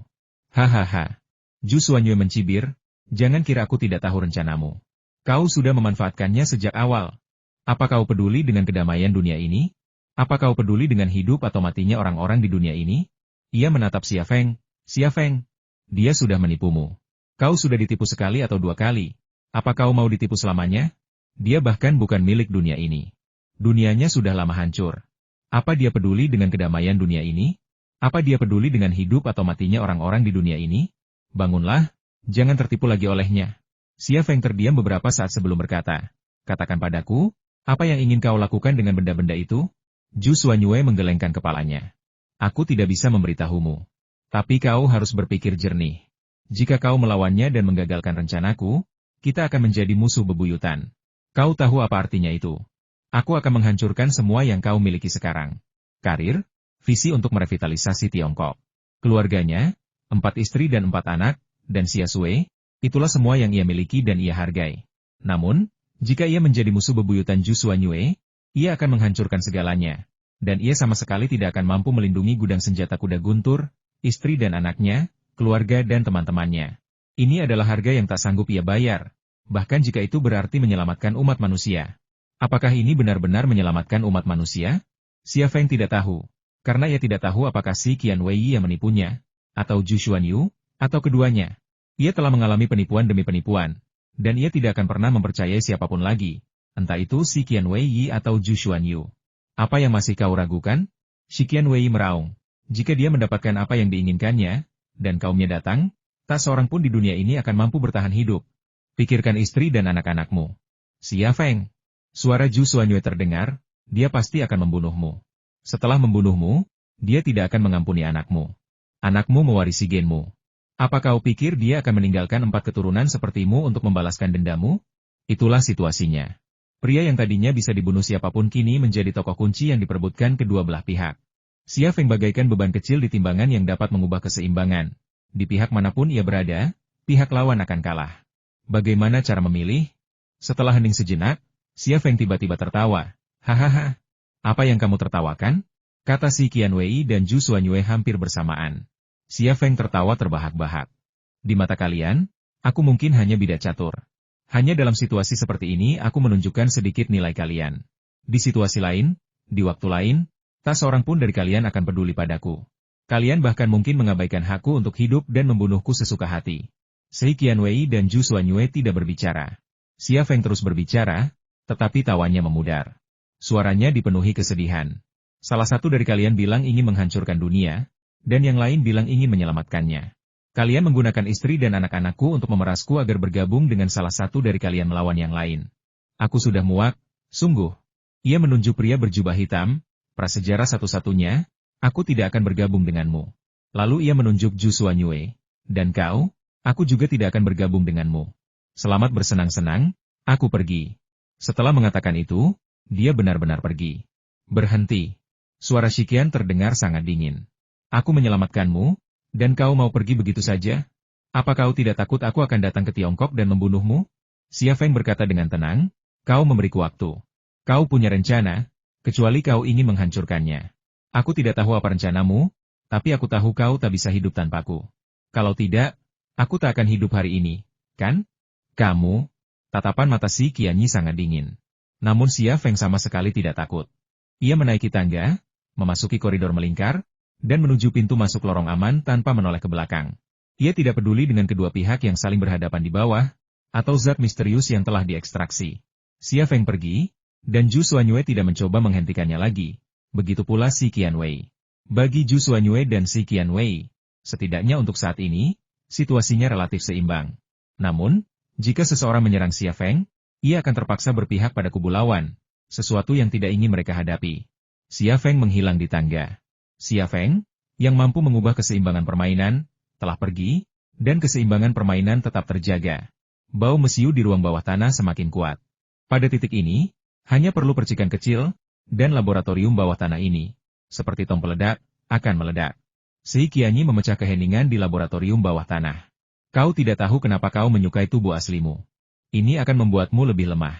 Hahaha. Zhu Xuanyue mencibir, jangan kira aku tidak tahu rencanamu. Kau sudah memanfaatkannya sejak awal. Apa kau peduli dengan kedamaian dunia ini? Apa kau peduli dengan hidup atau matinya orang-orang di dunia ini? Ia menatap Xia Feng. Xia Feng, dia sudah menipumu. Kau sudah ditipu sekali atau dua kali. Apa kau mau ditipu selamanya? Dia bahkan bukan milik dunia ini. Dunianya sudah lama hancur. Apa dia peduli dengan kedamaian dunia ini? Apa dia peduli dengan hidup atau matinya orang-orang di dunia ini? Bangunlah, jangan tertipu lagi olehnya. Xia Feng terdiam beberapa saat sebelum berkata, katakan padaku, apa yang ingin kau lakukan dengan benda-benda itu? Zhu Xuanyue menggelengkan kepalanya. Aku tidak bisa memberitahumu. Tapi kau harus berpikir jernih. Jika kau melawannya dan menggagalkan rencanaku, kita akan menjadi musuh bebuyutan. Kau tahu apa artinya itu? Aku akan menghancurkan semua yang kau miliki sekarang. Karir, visi untuk merevitalisasi Tiongkok. Keluarganya, 4 istri dan 4 anak, dan Xia Sui, itulah semua yang ia miliki dan ia hargai. Namun, jika ia menjadi musuh bebuyutan Zhu Xuanyue, ia akan menghancurkan segalanya, dan ia sama sekali tidak akan mampu melindungi gudang senjata kuda Guntur, istri dan anaknya, keluarga dan teman-temannya. Ini adalah harga yang tak sanggup ia bayar, bahkan jika itu berarti menyelamatkan umat manusia. Apakah ini benar-benar menyelamatkan umat manusia? Xia Feng tidak tahu, karena ia tidak tahu apakah si Qianwei yang menipunya, atau Zhu Xuanyu, atau keduanya. Ia telah mengalami penipuan demi penipuan, dan ia tidak akan pernah mempercayai siapapun lagi, entah itu si Qianwei atau Zhu Xuanyu. Apa yang masih kau ragukan? Si Qianwei meraung. Jika dia mendapatkan apa yang diinginkannya, dan kaumnya datang, tak seorang pun di dunia ini akan mampu bertahan hidup. Pikirkan istri dan anak-anakmu. Xia Feng. Suara Zhu Xuanyu terdengar, dia pasti akan membunuhmu. Setelah membunuhmu, dia tidak akan mengampuni anakmu. Anakmu mewarisi genmu. Apa kau pikir dia akan meninggalkan 4 keturunan sepertimu untuk membalaskan dendamu? Itulah situasinya. Pria yang tadinya bisa dibunuh siapapun kini menjadi tokoh kunci yang diperebutkan kedua belah pihak. Xia Feng bagaikan beban kecil di timbangan yang dapat mengubah keseimbangan. Di pihak manapun ia berada, pihak lawan akan kalah. Bagaimana cara memilih? Setelah hening sejenak, Xia Feng tiba-tiba tertawa. Hahaha. Apa yang kamu tertawakan? Kata si Qianwei dan Zhu Xuanyu hampir bersamaan. Xia Feng tertawa terbahak-bahak. Di mata kalian, aku mungkin hanya bidak catur. Hanya dalam situasi seperti ini aku menunjukkan sedikit nilai kalian. Di situasi lain, di waktu lain, tak seorang pun dari kalian akan peduli padaku. Kalian bahkan mungkin mengabaikan hakku untuk hidup dan membunuhku sesuka hati. Si Qianwei dan Zhu Xuanyu tidak berbicara. Xia Feng terus berbicara, tetapi tawanya memudar. Suaranya dipenuhi kesedihan. Salah satu dari kalian bilang ingin menghancurkan dunia, dan yang lain bilang ingin menyelamatkannya. Kalian menggunakan istri dan anak-anakku untuk memerasku agar bergabung dengan salah satu dari kalian melawan yang lain. Aku sudah muak, sungguh. Ia menunjuk pria berjubah hitam, prasejarah satu-satunya, aku tidak akan bergabung denganmu. Lalu ia menunjuk Zhu Xuanyu, dan kau, aku juga tidak akan bergabung denganmu. Selamat bersenang-senang, aku pergi. Setelah mengatakan itu, dia benar-benar pergi. Berhenti. Suara Shikian terdengar sangat dingin. Aku menyelamatkanmu, dan kau mau pergi begitu saja? Apa kau tidak takut aku akan datang ke Tiongkok dan membunuhmu? Xia Feng berkata dengan tenang, kau memberiku waktu. Kau punya rencana, kecuali kau ingin menghancurkannya. Aku tidak tahu apa rencanamu, tapi aku tahu kau tak bisa hidup tanpaku. Kalau tidak, aku tak akan hidup hari ini, kan? Kamu? Tatapan mata si Qianyi sangat dingin. Namun Xia Feng sama sekali tidak takut. Ia menaiki tangga, memasuki koridor melingkar, dan menuju pintu masuk lorong aman tanpa menoleh ke belakang. Ia tidak peduli dengan kedua pihak yang saling berhadapan di bawah, atau zat misterius yang telah diekstraksi. Xia Feng pergi, dan Zhu Xuanyu tidak mencoba menghentikannya lagi. Begitu pula si Qianwei. Bagi Zhu Xuanyu dan si Qianwei, setidaknya untuk saat ini, situasinya relatif seimbang. Namun, jika seseorang menyerang Xia Feng, ia akan terpaksa berpihak pada kubu lawan, sesuatu yang tidak ingin mereka hadapi. Xia Feng menghilang di tangga. Xia Feng, yang mampu mengubah keseimbangan permainan, telah pergi, dan keseimbangan permainan tetap terjaga. Bau mesiu di ruang bawah tanah semakin kuat. Pada titik ini, hanya perlu percikan kecil, dan laboratorium bawah tanah ini, seperti tong peledak, akan meledak. Si Qianyi memecah keheningan di laboratorium bawah tanah. Kau tidak tahu kenapa kau menyukai tubuh aslimu. Ini akan membuatmu lebih lemah.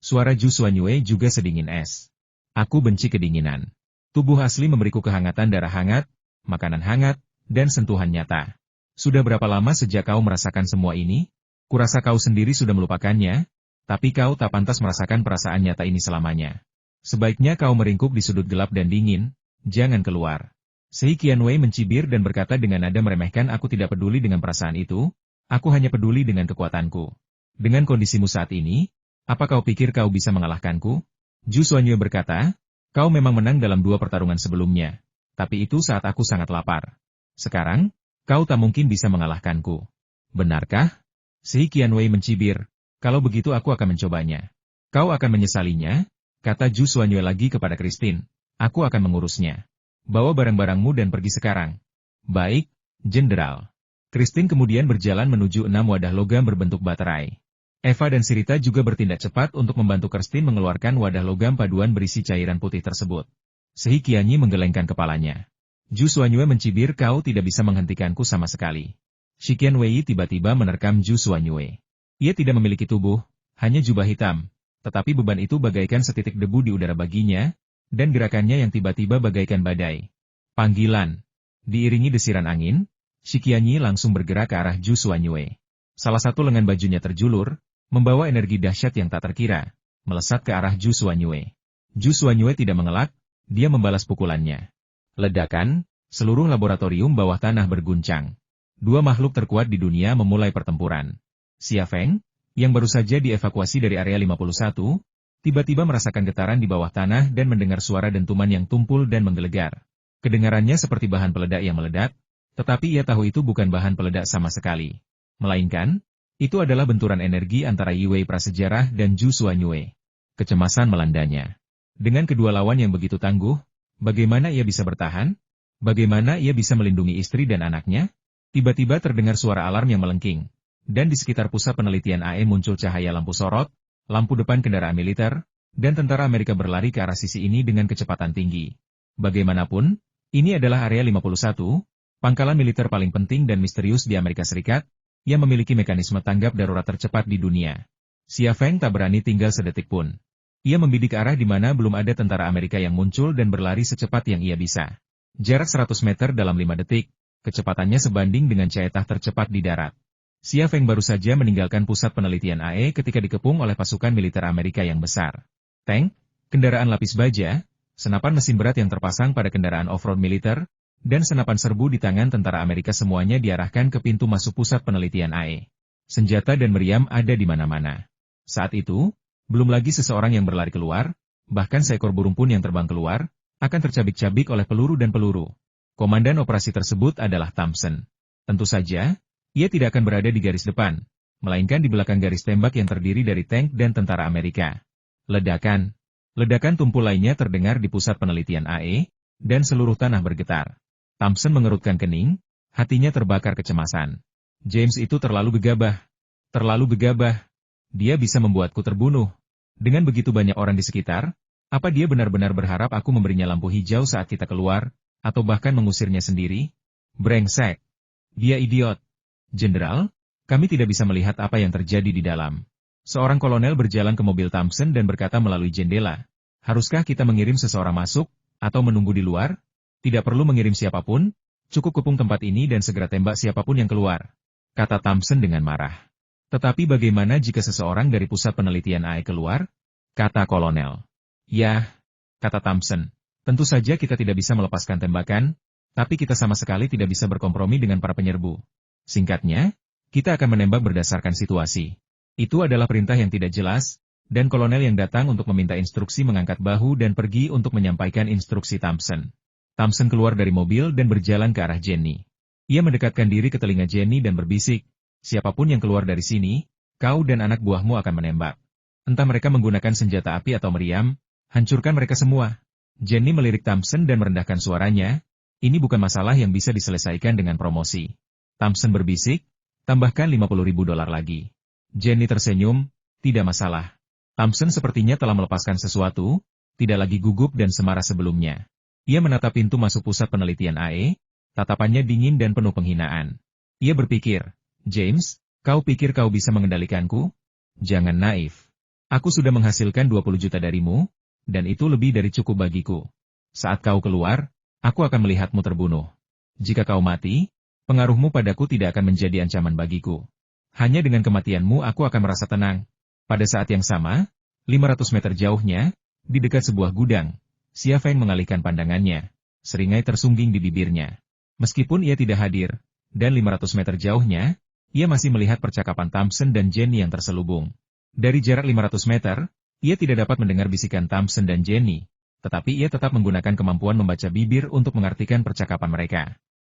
Suara Zhu Xuanyu juga sedingin es. Aku benci kedinginan. Tubuh asli memberiku kehangatan darah hangat, makanan hangat, dan sentuhan nyata. Sudah berapa lama sejak kau merasakan semua ini? Kurasa kau sendiri sudah melupakannya, tapi kau tak pantas merasakan perasaan nyata ini selamanya. Sebaiknya kau meringkuk di sudut gelap dan dingin, jangan keluar. Si Qianwei mencibir dan berkata dengan nada meremehkan, aku tidak peduli dengan perasaan itu, aku hanya peduli dengan kekuatanku. Dengan kondisimu saat ini, apa kau pikir kau bisa mengalahkanku? Zhu Xuanyu berkata, kau memang menang dalam 2 pertarungan sebelumnya, tapi itu saat aku sangat lapar. Sekarang, kau tak mungkin bisa mengalahkanku. Benarkah? Si Qianwei mencibir, kalau begitu aku akan mencobanya. Kau akan menyesalinya, kata Zhu Xuanyu lagi kepada Christine, aku akan mengurusnya. Bawa barang-barangmu dan pergi sekarang. Baik, Jenderal. Christine kemudian berjalan menuju 6 wadah logam berbentuk baterai. Eva dan Sirita juga bertindak cepat untuk membantu Christine mengeluarkan wadah logam paduan berisi cairan putih tersebut. Si Qianyi menggelengkan kepalanya. Zhu Xuanyu mencibir, kau tidak bisa menghentikanku sama sekali. Shi Qianwei tiba-tiba menerkam Zhu Xuanyu. Ia tidak memiliki tubuh, hanya jubah hitam, tetapi beban itu bagaikan setitik debu di udara baginya, dan gerakannya yang tiba-tiba bagaikan badai. Panggilan. Diiringi desiran angin, Shikianyi langsung bergerak ke arah Zhu Xuanyue. Salah satu lengan bajunya terjulur, membawa energi dahsyat yang tak terkira, melesat ke arah Zhu Xuanyue. Zhu Xuanyue tidak mengelak, dia membalas pukulannya. Ledakan, seluruh laboratorium bawah tanah berguncang. Dua makhluk terkuat di dunia memulai pertempuran. Xia Feng, yang baru saja dievakuasi dari area 51, tiba-tiba merasakan getaran di bawah tanah dan mendengar suara dentuman yang tumpul dan menggelegar. Kedengarannya seperti bahan peledak yang meledak, tetapi ia tahu itu bukan bahan peledak sama sekali. Melainkan, itu adalah benturan energi antara Yi Wei prasejarah dan Zhu Xuanyue. Kecemasan melandanya. Dengan kedua lawan yang begitu tangguh, bagaimana ia bisa bertahan? Bagaimana ia bisa melindungi istri dan anaknya? Tiba-tiba terdengar suara alarm yang melengking, dan di sekitar pusat penelitian AE muncul cahaya lampu sorot, lampu depan kendaraan militer, dan tentara Amerika berlari ke arah sisi ini dengan kecepatan tinggi. Bagaimanapun, ini adalah area 51, pangkalan militer paling penting dan misterius di Amerika Serikat, yang memiliki mekanisme tanggap darurat tercepat di dunia. Xia Feng tak berani tinggal sedetik pun. Ia membidik ke arah di mana belum ada tentara Amerika yang muncul dan berlari secepat yang ia bisa. Jarak 100 meter dalam 5 detik, kecepatannya sebanding dengan ceetah tercepat di darat. Xia Feng baru saja meninggalkan pusat penelitian AE ketika dikepung oleh pasukan militer Amerika yang besar. Tank, kendaraan lapis baja, senapan mesin berat yang terpasang pada kendaraan off-road militer, dan senapan serbu di tangan tentara Amerika semuanya diarahkan ke pintu masuk pusat penelitian AE. Senjata dan meriam ada di mana-mana. Saat itu, belum lagi seseorang yang berlari keluar, bahkan seekor burung pun yang terbang keluar, akan tercabik-cabik oleh peluru dan peluru. Komandan operasi tersebut adalah Thompson. Tentu saja, ia tidak akan berada di garis depan, melainkan di belakang garis tembak yang terdiri dari tank dan tentara Amerika. Ledakan. Ledakan tumpul lainnya terdengar di pusat penelitian AE, dan seluruh tanah bergetar. Thompson mengerutkan kening, hatinya terbakar kecemasan. James itu terlalu gegabah. Terlalu gegabah. Dia bisa membuatku terbunuh. Dengan begitu banyak orang di sekitar, apa dia benar-benar berharap aku memberinya lampu hijau saat kita keluar, atau bahkan mengusirnya sendiri? Brengsek. Dia idiot. Jenderal, kami tidak bisa melihat apa yang terjadi di dalam. Seorang kolonel berjalan ke mobil Thompson dan berkata melalui jendela, haruskah kita mengirim seseorang masuk, atau menunggu di luar? Tidak perlu mengirim siapapun, cukup kepung tempat ini dan segera tembak siapapun yang keluar, kata Thompson dengan marah. Tetapi bagaimana jika seseorang dari pusat penelitian AE keluar? Kata kolonel. Ya, kata Thompson. Tentu saja kita tidak bisa melepaskan tembakan, tapi kita sama sekali tidak bisa berkompromi dengan para penyerbu. Singkatnya, kita akan menembak berdasarkan situasi. Itu adalah perintah yang tidak jelas, dan kolonel yang datang untuk meminta instruksi mengangkat bahu dan pergi untuk menyampaikan instruksi Thompson. Thompson keluar dari mobil dan berjalan ke arah Jenny. Ia mendekatkan diri ke telinga Jenny dan berbisik, siapapun yang keluar dari sini, kau dan anak buahmu akan menembak. Entah mereka menggunakan senjata api atau meriam, hancurkan mereka semua. Jenny melirik Thompson dan merendahkan suaranya, ini bukan masalah yang bisa diselesaikan dengan promosi. Thompson berbisik, tambahkan $50.000 lagi. Jenny tersenyum, tidak masalah. Thompson sepertinya telah melepaskan sesuatu, tidak lagi gugup dan semarah sebelumnya. Ia menatap pintu masuk pusat penelitian AE, tatapannya dingin dan penuh penghinaan. Ia berpikir, James, kau pikir kau bisa mengendalikanku? Jangan naif. Aku sudah menghasilkan 20 juta darimu, dan itu lebih dari cukup bagiku. Saat kau keluar, aku akan melihatmu terbunuh. Jika kau mati, pengaruhmu padaku tidak akan menjadi ancaman bagiku. Hanya dengan kematianmu aku akan merasa tenang. Pada saat yang sama, 500 meter jauhnya, di dekat sebuah gudang, Xia Feng mengalihkan pandangannya. Seringai tersungging di bibirnya. Meskipun ia tidak hadir, dan 500 meter jauhnya, ia masih melihat percakapan Thompson dan Jenny yang terselubung. Dari jarak 500 meter, ia tidak dapat mendengar bisikan Thompson dan Jenny, tetapi ia tetap menggunakan kemampuan membaca bibir untuk mengartikan percakapan mereka.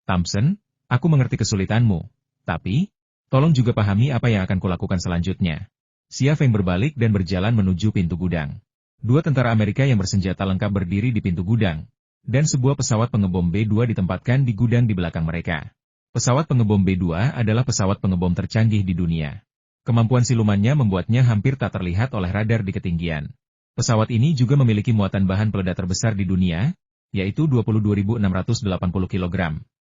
Thompson, aku mengerti kesulitanmu, tapi, tolong juga pahami apa yang akan kulakukan selanjutnya. Xia Feng berbalik dan berjalan menuju pintu gudang. Dua tentara Amerika yang bersenjata lengkap berdiri di pintu gudang, dan sebuah pesawat pengebom B-2 ditempatkan di gudang di belakang mereka. Pesawat pengebom B-2 adalah pesawat pengebom tercanggih di dunia. Kemampuan silumannya membuatnya hampir tak terlihat oleh radar di ketinggian. Pesawat ini juga memiliki muatan bahan peledak terbesar di dunia, yaitu 22.680 kg.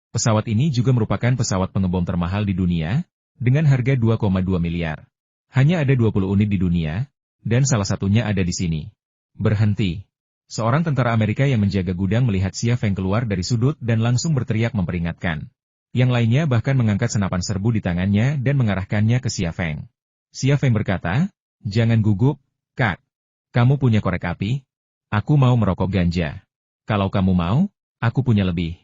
Pesawat ini juga merupakan pesawat pengebom termahal di dunia, dengan harga 2,2 miliar. Hanya ada 20 unit di dunia, dan salah satunya ada di sini. Berhenti. Seorang tentara Amerika yang menjaga gudang melihat Xia Feng keluar dari sudut dan langsung berteriak memperingatkan. Yang lainnya bahkan mengangkat senapan serbu di tangannya dan mengarahkannya ke Xia Feng. Xia Feng berkata, "Jangan gugup, Kak. Kamu punya korek api? Aku mau merokok ganja. Kalau kamu mau, aku punya lebih.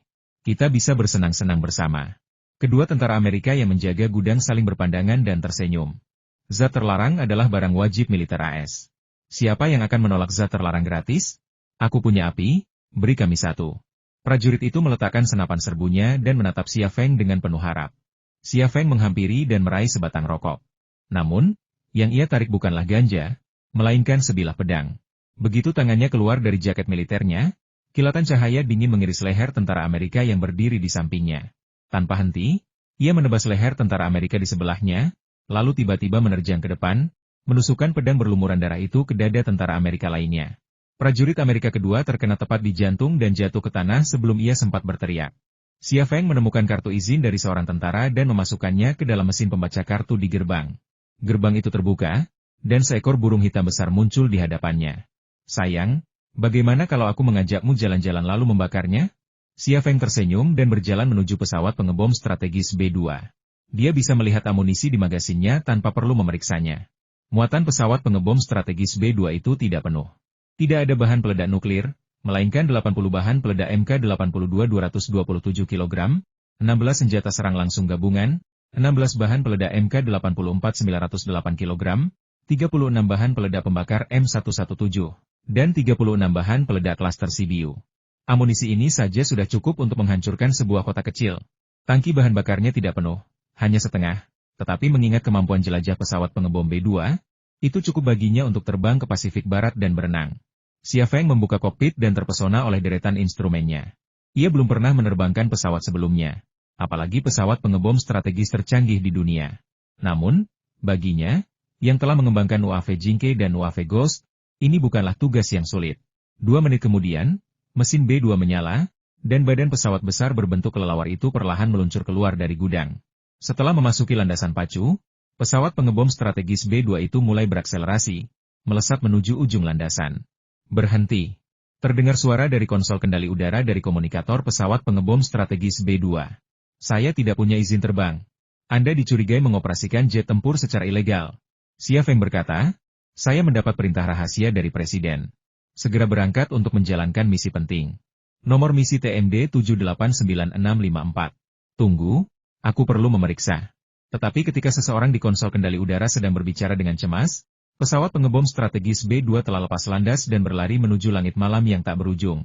Kita bisa bersenang-senang bersama." Kedua tentara Amerika yang menjaga gudang saling berpandangan dan tersenyum. Zat terlarang adalah barang wajib militer AS. Siapa yang akan menolak zat terlarang gratis? Aku punya api, beri kami satu. Prajurit itu meletakkan senapan serbunya dan menatap Xia Feng dengan penuh harap. Xia Feng menghampiri dan meraih sebatang rokok. Namun, yang ia tarik bukanlah ganja, melainkan sebilah pedang. Begitu tangannya keluar dari jaket militernya, kilatan cahaya dingin mengiris leher tentara Amerika yang berdiri di sampingnya. Tanpa henti, ia menebas leher tentara Amerika di sebelahnya, lalu tiba-tiba menerjang ke depan, menusukkan pedang berlumuran darah itu ke dada tentara Amerika lainnya. Prajurit Amerika kedua terkena tepat di jantung dan jatuh ke tanah sebelum ia sempat berteriak. Xia Feng menemukan kartu izin dari seorang tentara dan memasukkannya ke dalam mesin pembaca kartu di gerbang. Gerbang itu terbuka, dan seekor burung hitam besar muncul di hadapannya. "Sayang, bagaimana kalau aku mengajakmu jalan-jalan lalu membakarnya?" Xia Feng tersenyum dan berjalan menuju pesawat pengebom strategis B-2. Dia bisa melihat amunisi di magasinnya tanpa perlu memeriksanya. Muatan pesawat pengebom strategis B-2 itu tidak penuh. Tidak ada bahan peledak nuklir, melainkan 80 bahan peledak MK82 227 kg, 16 senjata serang langsung gabungan, 16 bahan peledak MK84 908 kg, 36 bahan peledak pembakar M117, dan 36 bahan peledak klaster CBU. Amunisi ini saja sudah cukup untuk menghancurkan sebuah kota kecil. Tangki bahan bakarnya tidak penuh, hanya setengah, tetapi mengingat kemampuan jelajah pesawat pengebom B-2, itu cukup baginya untuk terbang ke Pasifik Barat dan berenang. Xia Feng membuka kokpit dan terpesona oleh deretan instrumennya. Ia belum pernah menerbangkan pesawat sebelumnya, apalagi pesawat pengebom strategis tercanggih di dunia. Namun, baginya, yang telah mengembangkan UAV Jingke dan UAV Ghost, ini bukanlah tugas yang sulit. 2 menit kemudian, mesin B-2 menyala, dan badan pesawat besar berbentuk kelelawar itu perlahan meluncur keluar dari gudang. Setelah memasuki landasan pacu, pesawat pengebom strategis B-2 itu mulai berakselerasi, melesat menuju ujung landasan. Berhenti. Terdengar suara dari konsol kendali udara dari komunikator pesawat pengebom strategis B-2. "Saya tidak punya izin terbang. Anda dicurigai mengoperasikan jet tempur secara ilegal." Xia Feng berkata, "Saya mendapat perintah rahasia dari Presiden. Segera berangkat untuk menjalankan misi penting. Nomor misi TMD 789654. Tunggu, aku perlu memeriksa." Tetapi ketika seseorang di konsol kendali udara sedang berbicara dengan cemas, pesawat pengebom strategis B-2 telah lepas landas dan berlari menuju langit malam yang tak berujung.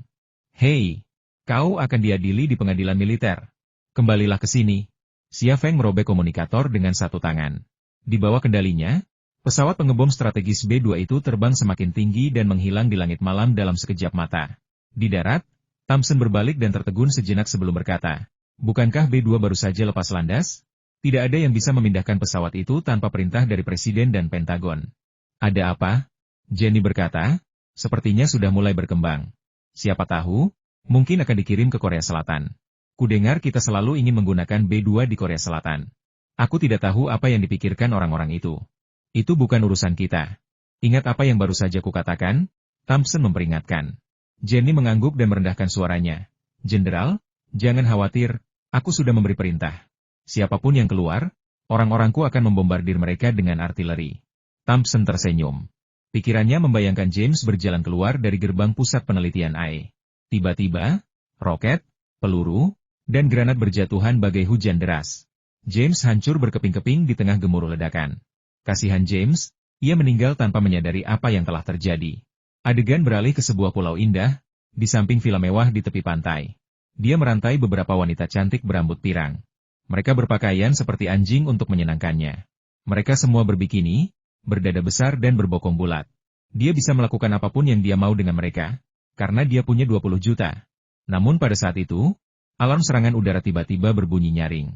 "Hei, kau akan diadili di pengadilan militer. Kembalilah ke sini." Xia Feng merobek komunikator dengan satu tangan. Di bawah kendalinya, pesawat pengebom strategis B-2 itu terbang semakin tinggi dan menghilang di langit malam dalam sekejap mata. Di darat, Thompson berbalik dan tertegun sejenak sebelum berkata, "Bukankah B-2 baru saja lepas landas? Tidak ada yang bisa memindahkan pesawat itu tanpa perintah dari Presiden dan Pentagon." "Ada apa?" Jenny berkata, "Sepertinya sudah mulai berkembang. Siapa tahu, mungkin akan dikirim ke Korea Selatan. Kudengar kita selalu ingin menggunakan B-2 di Korea Selatan. Aku tidak tahu apa yang dipikirkan orang-orang itu. Itu bukan urusan kita. Ingat apa yang baru saja kukatakan?" Thompson memperingatkan. Jenny mengangguk dan merendahkan suaranya. "Jenderal, jangan khawatir, aku sudah memberi perintah. Siapapun yang keluar, orang-orangku akan membombardir mereka dengan artileri." Thompson tersenyum. Pikirannya membayangkan James berjalan keluar dari gerbang pusat penelitian AE. Tiba-tiba, roket, peluru, dan granat berjatuhan bagai hujan deras. James hancur berkeping-keping di tengah gemuruh ledakan. Kasihan James, ia meninggal tanpa menyadari apa yang telah terjadi. Adegan beralih ke sebuah pulau indah, di samping villa mewah di tepi pantai. Dia merantai beberapa wanita cantik berambut pirang. Mereka berpakaian seperti anjing untuk menyenangkannya. Mereka semua berbikini, berdada besar dan berbokong bulat. Dia bisa melakukan apapun yang dia mau dengan mereka, karena dia punya 20 juta. Namun pada saat itu, alarm serangan udara tiba-tiba berbunyi nyaring.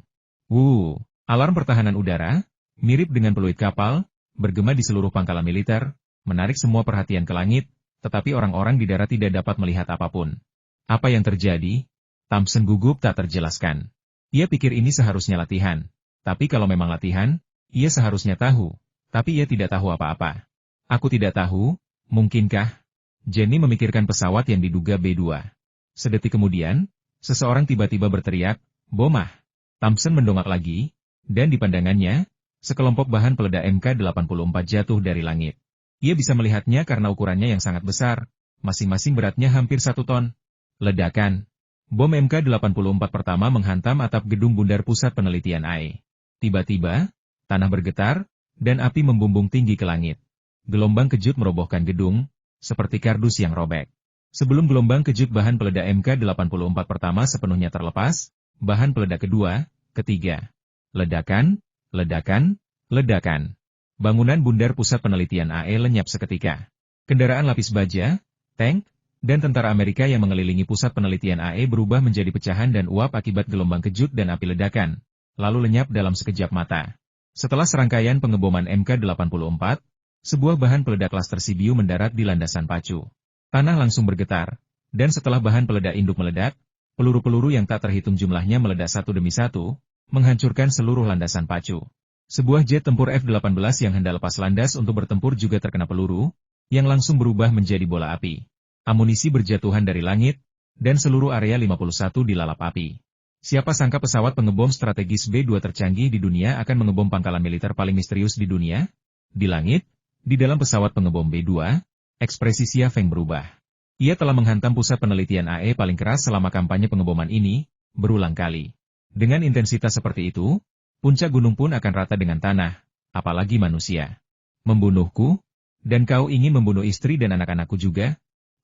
Alarm pertahanan udara, mirip dengan peluit kapal, bergema di seluruh pangkalan militer, menarik semua perhatian ke langit, tetapi orang-orang di darat tidak dapat melihat apapun. Apa yang terjadi? Thompson gugup tak terjelaskan. Ia pikir ini seharusnya latihan, tapi kalau memang latihan, ia seharusnya tahu. Tapi ia tidak tahu apa-apa. "Aku tidak tahu, mungkinkah?" Jenny memikirkan pesawat yang diduga B2. Sedetik kemudian, seseorang tiba-tiba berteriak, "Bomah!" Thompson mendongak lagi, dan di pandangannya, sekelompok bahan peledak MK-84 jatuh dari langit. Ia bisa melihatnya karena ukurannya yang sangat besar, masing-masing beratnya hampir 1 ton. Ledakan. Bom MK-84 pertama menghantam atap gedung Bundar Pusat Penelitian AE. Tiba-tiba, tanah bergetar, dan api membumbung tinggi ke langit. Gelombang kejut merobohkan gedung, seperti kardus yang robek. Sebelum gelombang kejut bahan peledak MK-84 pertama sepenuhnya terlepas, bahan peledak kedua, ketiga. Ledakan, ledakan, ledakan. Bangunan Bundar Pusat Penelitian AE lenyap seketika. Kendaraan lapis baja, tank, dan tentara Amerika yang mengelilingi pusat penelitian AE berubah menjadi pecahan dan uap akibat gelombang kejut dan api ledakan, lalu lenyap dalam sekejap mata. Setelah serangkaian pengeboman MK-84, sebuah bahan peledak klaster Sibiu mendarat di landasan pacu. Tanah langsung bergetar, dan setelah bahan peledak induk meledak, peluru-peluru yang tak terhitung jumlahnya meledak satu demi satu, menghancurkan seluruh landasan pacu. Sebuah jet tempur F-18 yang hendak lepas landas untuk bertempur juga terkena peluru, yang langsung berubah menjadi bola api. Amunisi berjatuhan dari langit, dan seluruh area 51 dilalap api. Siapa sangka pesawat pengebom strategis B-2 tercanggih di dunia akan mengebom pangkalan militer paling misterius di dunia? Di langit, di dalam pesawat pengebom B-2, ekspresi Xia Feng berubah. Ia telah menghantam pusat penelitian AE paling keras selama kampanye pengeboman ini, berulang kali. Dengan intensitas seperti itu, puncak gunung pun akan rata dengan tanah, apalagi manusia. Membunuhku? Dan kau ingin membunuh istri dan anak-anakku juga?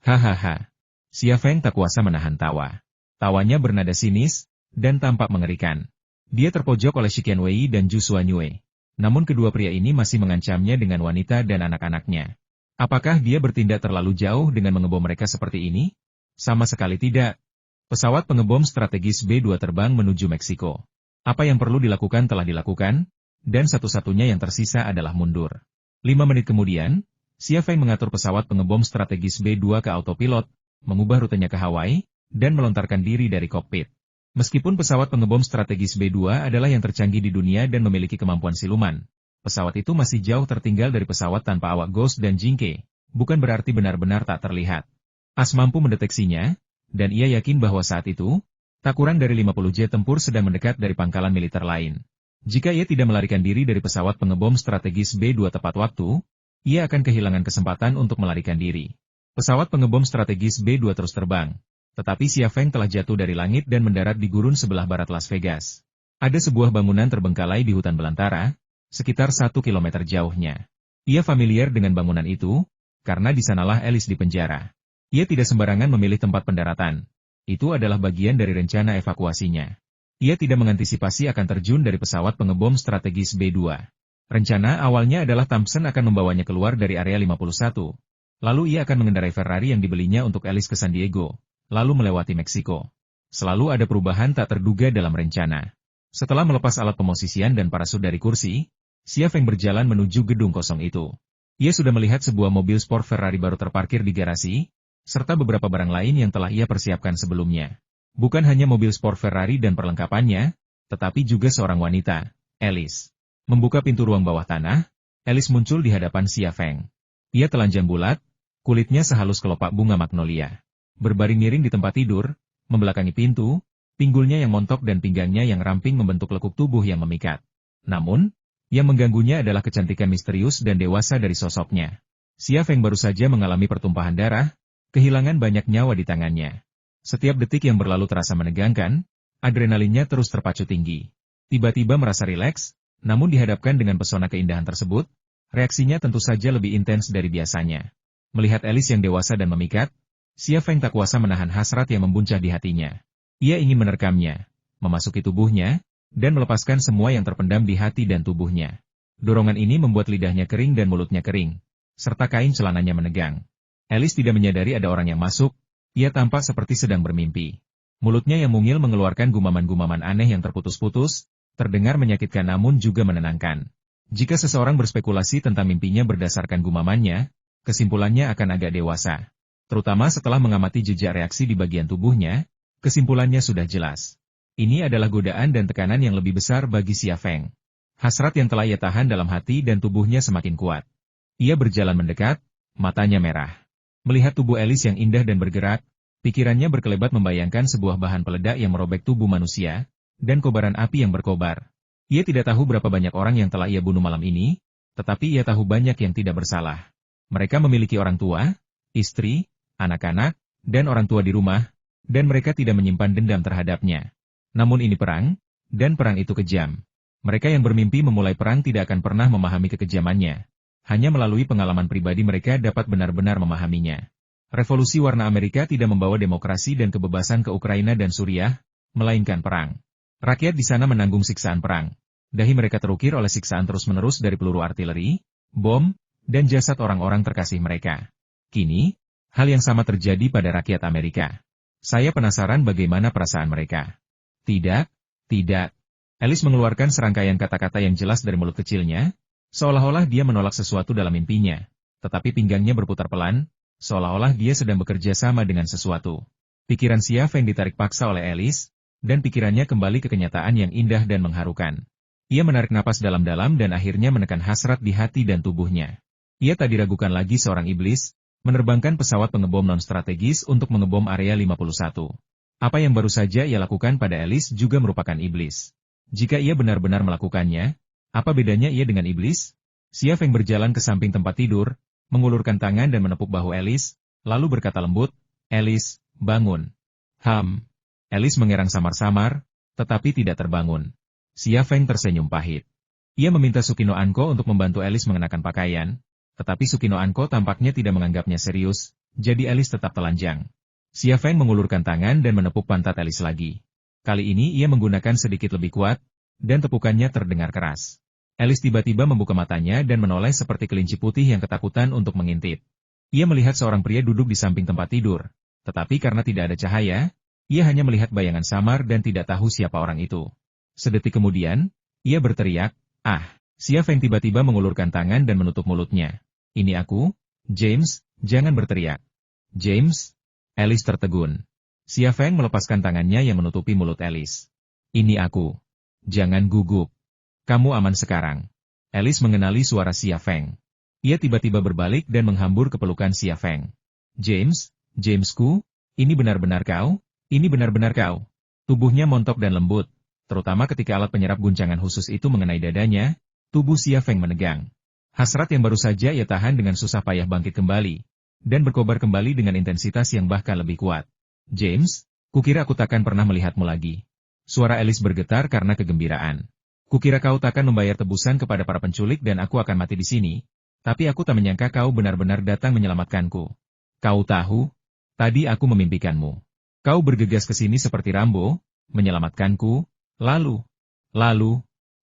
Hahaha. Xia Feng tak kuasa menahan tawa. Tawanya bernada sinis, dan tampak mengerikan. Dia terpojok oleh Shiqian Wei dan Zhu Xuanyue. Namun kedua pria ini masih mengancamnya dengan wanita dan anak-anaknya. Apakah dia bertindak terlalu jauh dengan mengebom mereka seperti ini? Sama sekali tidak. Pesawat pengebom strategis B-2 terbang menuju Meksiko. Apa yang perlu dilakukan telah dilakukan, dan satu-satunya yang tersisa adalah mundur. 5 menit kemudian, Xia Feng mengatur pesawat pengebom strategis B-2 ke autopilot, mengubah rutenya ke Hawaii, dan melontarkan diri dari kokpit. Meskipun pesawat pengebom strategis B-2 adalah yang tercanggih di dunia dan memiliki kemampuan siluman, pesawat itu masih jauh tertinggal dari pesawat tanpa awak Ghost dan Jingke, bukan berarti benar-benar tak terlihat. As mampu mendeteksinya, dan ia yakin bahwa saat itu, tak kurang dari 50 jet tempur sedang mendekat dari pangkalan militer lain. Jika ia tidak melarikan diri dari pesawat pengebom strategis B-2 tepat waktu, ia akan kehilangan kesempatan untuk melarikan diri. Pesawat pengebom strategis B-2 terus terbang. Tetapi Xia Feng telah jatuh dari langit dan mendarat di gurun sebelah barat Las Vegas. Ada sebuah bangunan terbengkalai di hutan belantara, sekitar 1 kilometer jauhnya. Ia familiar dengan bangunan itu, karena di sanalah Alice dipenjara. Ia tidak sembarangan memilih tempat pendaratan. Itu adalah bagian dari rencana evakuasinya. Ia tidak mengantisipasi akan terjun dari pesawat pengebom strategis B-2. Rencana awalnya adalah Thompson akan membawanya keluar dari area 51. Lalu ia akan mengendarai Ferrari yang dibelinya untuk Alice ke San Diego, lalu melewati Meksiko. Selalu ada perubahan tak terduga dalam rencana. Setelah melepas alat pemosisian dan parasut dari kursi, Xia Feng berjalan menuju gedung kosong itu. Ia sudah melihat sebuah mobil sport Ferrari baru terparkir di garasi, serta beberapa barang lain yang telah ia persiapkan sebelumnya. Bukan hanya mobil sport Ferrari dan perlengkapannya, tetapi juga seorang wanita, Alice. Membuka pintu ruang bawah tanah, Alice muncul di hadapan Xia Feng. Ia telanjang bulat, kulitnya sehalus kelopak bunga magnolia. Berbaring miring di tempat tidur, membelakangi pintu, pinggulnya yang montok dan pinggangnya yang ramping membentuk lekuk tubuh yang memikat. Namun, yang mengganggunya adalah kecantikan misterius dan dewasa dari sosoknya. Xia Feng baru saja mengalami pertumpahan darah, kehilangan banyak nyawa di tangannya. Setiap detik yang berlalu terasa menegangkan, adrenalinnya terus terpacu tinggi. Tiba-tiba merasa rileks, namun dihadapkan dengan pesona keindahan tersebut, reaksinya tentu saja lebih intens dari biasanya. Melihat Alice yang dewasa dan memikat, Xia Feng tak kuasa menahan hasrat yang membuncah di hatinya. Ia ingin menerkamnya, memasuki tubuhnya, dan melepaskan semua yang terpendam di hati dan tubuhnya. Dorongan ini membuat lidahnya kering dan mulutnya kering, serta kain celananya menegang. Alice tidak menyadari ada orang yang masuk, ia tampak seperti sedang bermimpi. Mulutnya yang mungil mengeluarkan gumaman-gumaman aneh yang terputus-putus, terdengar menyakitkan namun juga menenangkan. Jika seseorang berspekulasi tentang mimpinya berdasarkan gumamannya, kesimpulannya akan agak dewasa. Terutama setelah mengamati jejak reaksi di bagian tubuhnya, kesimpulannya sudah jelas. Ini adalah godaan dan tekanan yang lebih besar bagi Xia Feng. Hasrat yang telah ia tahan dalam hati dan tubuhnya semakin kuat. Ia berjalan mendekat, matanya merah. Melihat tubuh Alice yang indah dan bergerak, pikirannya berkelebat membayangkan sebuah bahan peledak yang merobek tubuh manusia, dan kobaran api yang berkobar. Ia tidak tahu berapa banyak orang yang telah ia bunuh malam ini, tetapi ia tahu banyak yang tidak bersalah. Mereka memiliki orang tua, istri, anak-anak, dan orang tua di rumah, dan mereka tidak menyimpan dendam terhadapnya. Namun ini perang, dan perang itu kejam. Mereka yang bermimpi memulai perang tidak akan pernah memahami kekejamannya. Hanya melalui pengalaman pribadi mereka dapat benar-benar memahaminya. Revolusi warna Amerika tidak membawa demokrasi dan kebebasan ke Ukraina dan Suriah, melainkan perang. Rakyat di sana menanggung siksaan perang. Dahi mereka terukir oleh siksaan terus-menerus dari peluru artileri, bom, dan jasad orang-orang terkasih mereka. Kini, hal yang sama terjadi pada rakyat Amerika. Saya penasaran bagaimana perasaan mereka. Tidak, tidak. Alice mengeluarkan serangkaian kata-kata yang jelas dari mulut kecilnya, seolah-olah dia menolak sesuatu dalam mimpinya. Tetapi pinggangnya berputar pelan, seolah-olah dia sedang bekerja sama dengan sesuatu. Pikiran Xia Feng ditarik paksa oleh Alice, dan pikirannya kembali ke kenyataan yang indah dan mengharukan. Ia menarik napas dalam-dalam dan akhirnya menekan hasrat di hati dan tubuhnya. Ia tak diragukan lagi seorang iblis, menerbangkan pesawat pengebom non-strategis untuk mengebom area 51. Apa yang baru saja ia lakukan pada Alice juga merupakan iblis. Jika ia benar-benar melakukannya, apa bedanya ia dengan iblis? Xia Feng berjalan ke samping tempat tidur, mengulurkan tangan dan menepuk bahu Alice, lalu berkata lembut, "Alice, bangun." Alice mengerang samar-samar, tetapi tidak terbangun. Xia Feng tersenyum pahit. Ia meminta Sukino Anko untuk membantu Alice mengenakan pakaian, tetapi Sukino Anko tampaknya tidak menganggapnya serius, jadi Alice tetap telanjang. Xia Feng mengulurkan tangan dan menepuk pantat Alice lagi. Kali ini ia menggunakan sedikit lebih kuat, dan tepukannya terdengar keras. Alice tiba-tiba membuka matanya dan menoleh seperti kelinci putih yang ketakutan untuk mengintip. Ia melihat seorang pria duduk di samping tempat tidur, tetapi karena tidak ada cahaya, ia hanya melihat bayangan samar dan tidak tahu siapa orang itu. Sedetik kemudian, ia berteriak, "Ah!" Xia Feng tiba-tiba mengulurkan tangan dan menutup mulutnya. "Ini aku, James, jangan berteriak." "James?" Alice tertegun. Xia Feng melepaskan tangannya yang menutupi mulut Alice. "Ini aku. Jangan gugup. Kamu aman sekarang." Alice mengenali suara Xia Feng. Ia tiba-tiba berbalik dan menghambur ke pelukan Xia Feng. "James, Jamesku, ini benar-benar kau? Ini benar-benar kau?" Tubuhnya montok dan lembut, terutama ketika alat penyerap guncangan khusus itu mengenai dadanya, tubuh Xia Feng menegang. Hasrat yang baru saja ia tahan dengan susah payah bangkit kembali, dan berkobar kembali dengan intensitas yang bahkan lebih kuat. "James, kukira aku takkan pernah melihatmu lagi." Suara Alice bergetar karena kegembiraan. "Kukira kau takkan membayar tebusan kepada para penculik dan aku akan mati di sini, tapi aku tak menyangka kau benar-benar datang menyelamatkanku. Kau tahu, tadi aku memimpikanmu. Kau bergegas ke sini seperti Rambo, menyelamatkanku, lalu..."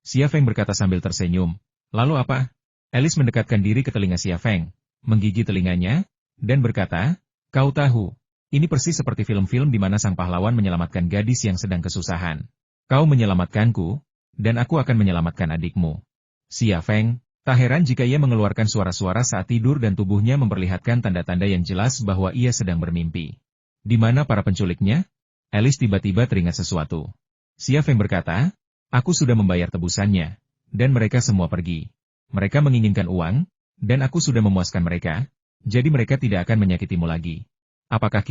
Xia Feng berkata sambil tersenyum. "Lalu apa?" Alice mendekatkan diri ke telinga Xia Feng, menggigit telinganya, dan berkata, "Kau tahu, ini persis seperti film-film di mana sang pahlawan menyelamatkan gadis yang sedang kesusahan. Kau menyelamatkanku, dan aku akan menyelamatkan adikmu." Xia Feng, tak heran jika ia mengeluarkan suara-suara saat tidur dan tubuhnya memperlihatkan tanda-tanda yang jelas bahwa ia sedang bermimpi. "Di mana para penculiknya?" Alice tiba-tiba teringat sesuatu. Xia Feng berkata, "Aku sudah membayar tebusannya, dan mereka semua pergi. Mereka menginginkan uang, dan aku sudah memuaskan mereka, jadi mereka tidak akan menyakitimu lagi." "Apakah